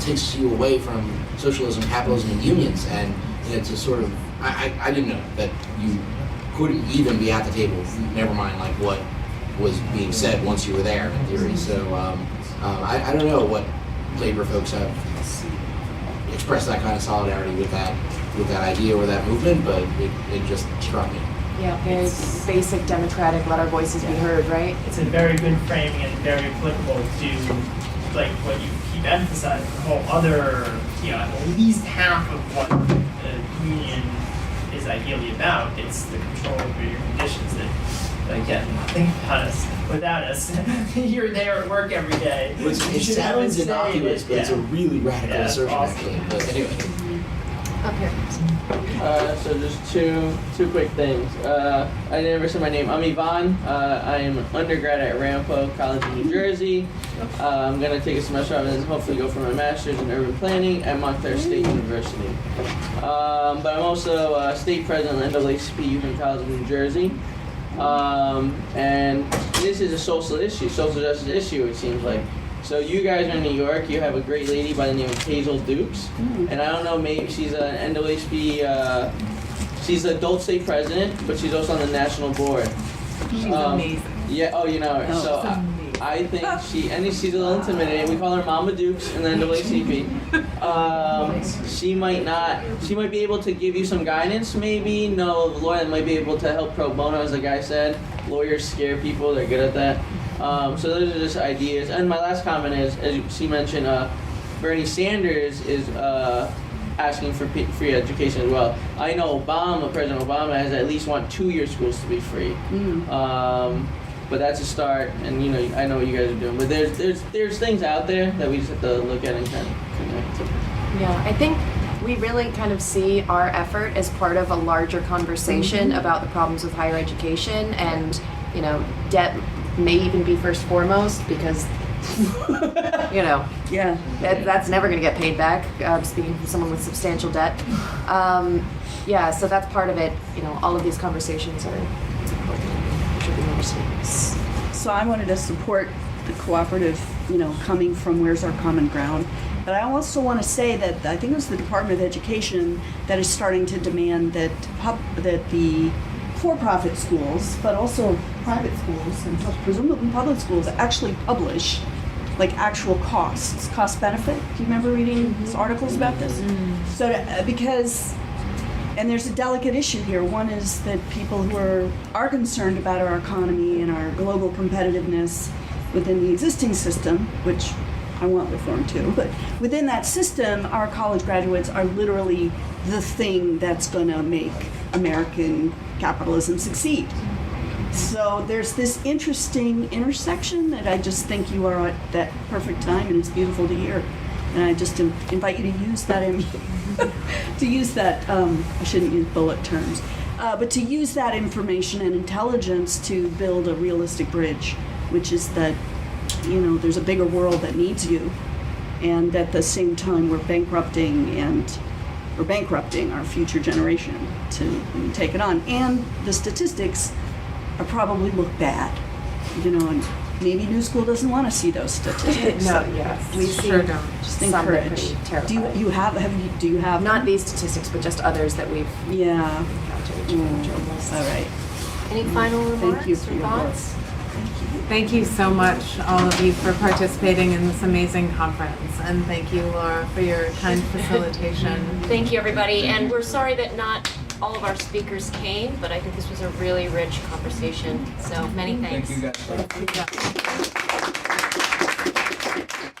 takes you away from socialism, capitalism, and unions, and it's a sort of I didn't know that you couldn't even be at the table, never mind like what was being said once you were there in theory. So I don't know what labor folks have expressed that kind of solidarity with that idea or that movement, but it just struck me. Yeah, very basic democratic, let our voices be heard, right? It's a very good framing and very applicable to like what you keep emphasizing, the whole other, at least half of what the union is ideally about. It's the control over your conditions that get nothing without us. You're there at work every day. It sounds innocuous, but it's a really radical assertion, actually. But anyway. Up here. So just two quick things. I never said my name. I'm Ivan. I am an undergrad at Rampo College in New Jersey. I'm going to take a semester off and then hopefully go for my master's in urban planning at Montclair State University. But I'm also state president of NAACP Youth and College of New Jersey. And this is a social justice issue, it seems like. So you guys are in New York. You have a great lady by the name of Hazel Dukes, and I don't know, maybe she's an NAACP. She's the adult state president, but she's also on the national board. She's amazing. Yeah. Oh, you know her. Oh, So I think she's a little intimidating. We call her Mama Dukes in the NAACP. She might be able to give you some guidance. Maybe no lawyer might be able to help pro bono, as the guy said. Lawyers scare people. They're good at that. So those are just ideas. And my last comment is, as she mentioned, Bernie Sanders is asking for free education as well. I know President Obama has at least want 2-year schools to be free. But that's a start, and I know what you guys are doing. But there's things out there that we just have to look at and kind of connect to. Yeah, I think we really kind of see our effort as part of a larger conversation about the problems with higher education, and debt may even be first foremost because that's never going to get paid back. Speaking from someone with substantial debt, so that's part of it. All of these conversations are important. Should be understood. So I wanted to support the cooperative, coming from where's our common ground. But I also want to say that I think it was the Department of Education that is starting to demand that the for-profit schools, but also private schools and presumably public schools, actually publish like actual cost benefit. Do you remember reading articles about this? So and there's a delicate issue here. One is that people who are concerned about our economy and our global competitiveness within the existing system, which I want reform too, but within that system, our college graduates are literally the thing that's going to make American capitalism succeed. So there's this interesting intersection that I just think you are at that perfect time, and it's beautiful to hear. And I just invite you to use that, I shouldn't use bullet terms, but to use that information and intelligence to build a realistic bridge, which is that, there's a bigger world that needs you, and at the same time we're bankrupting our future generation to take it on. And the statistics are probably look bad, and maybe New School doesn't want to see those statistics. No, yes. We Sure see don't. Just some that are encourage. pretty Do terrifying. you have Not these statistics, but just others that we've Yeah. encountered. All right. Any final remarks Thank you for or your work. thoughts? Thank you so much, all of you, for participating in this amazing conference. And thank you, Laura, for your kind facilitation. Thank you, everybody. And we're sorry that not all of our speakers came, but I think this was a really rich conversation. So many thanks. Thank you guys. Thank you.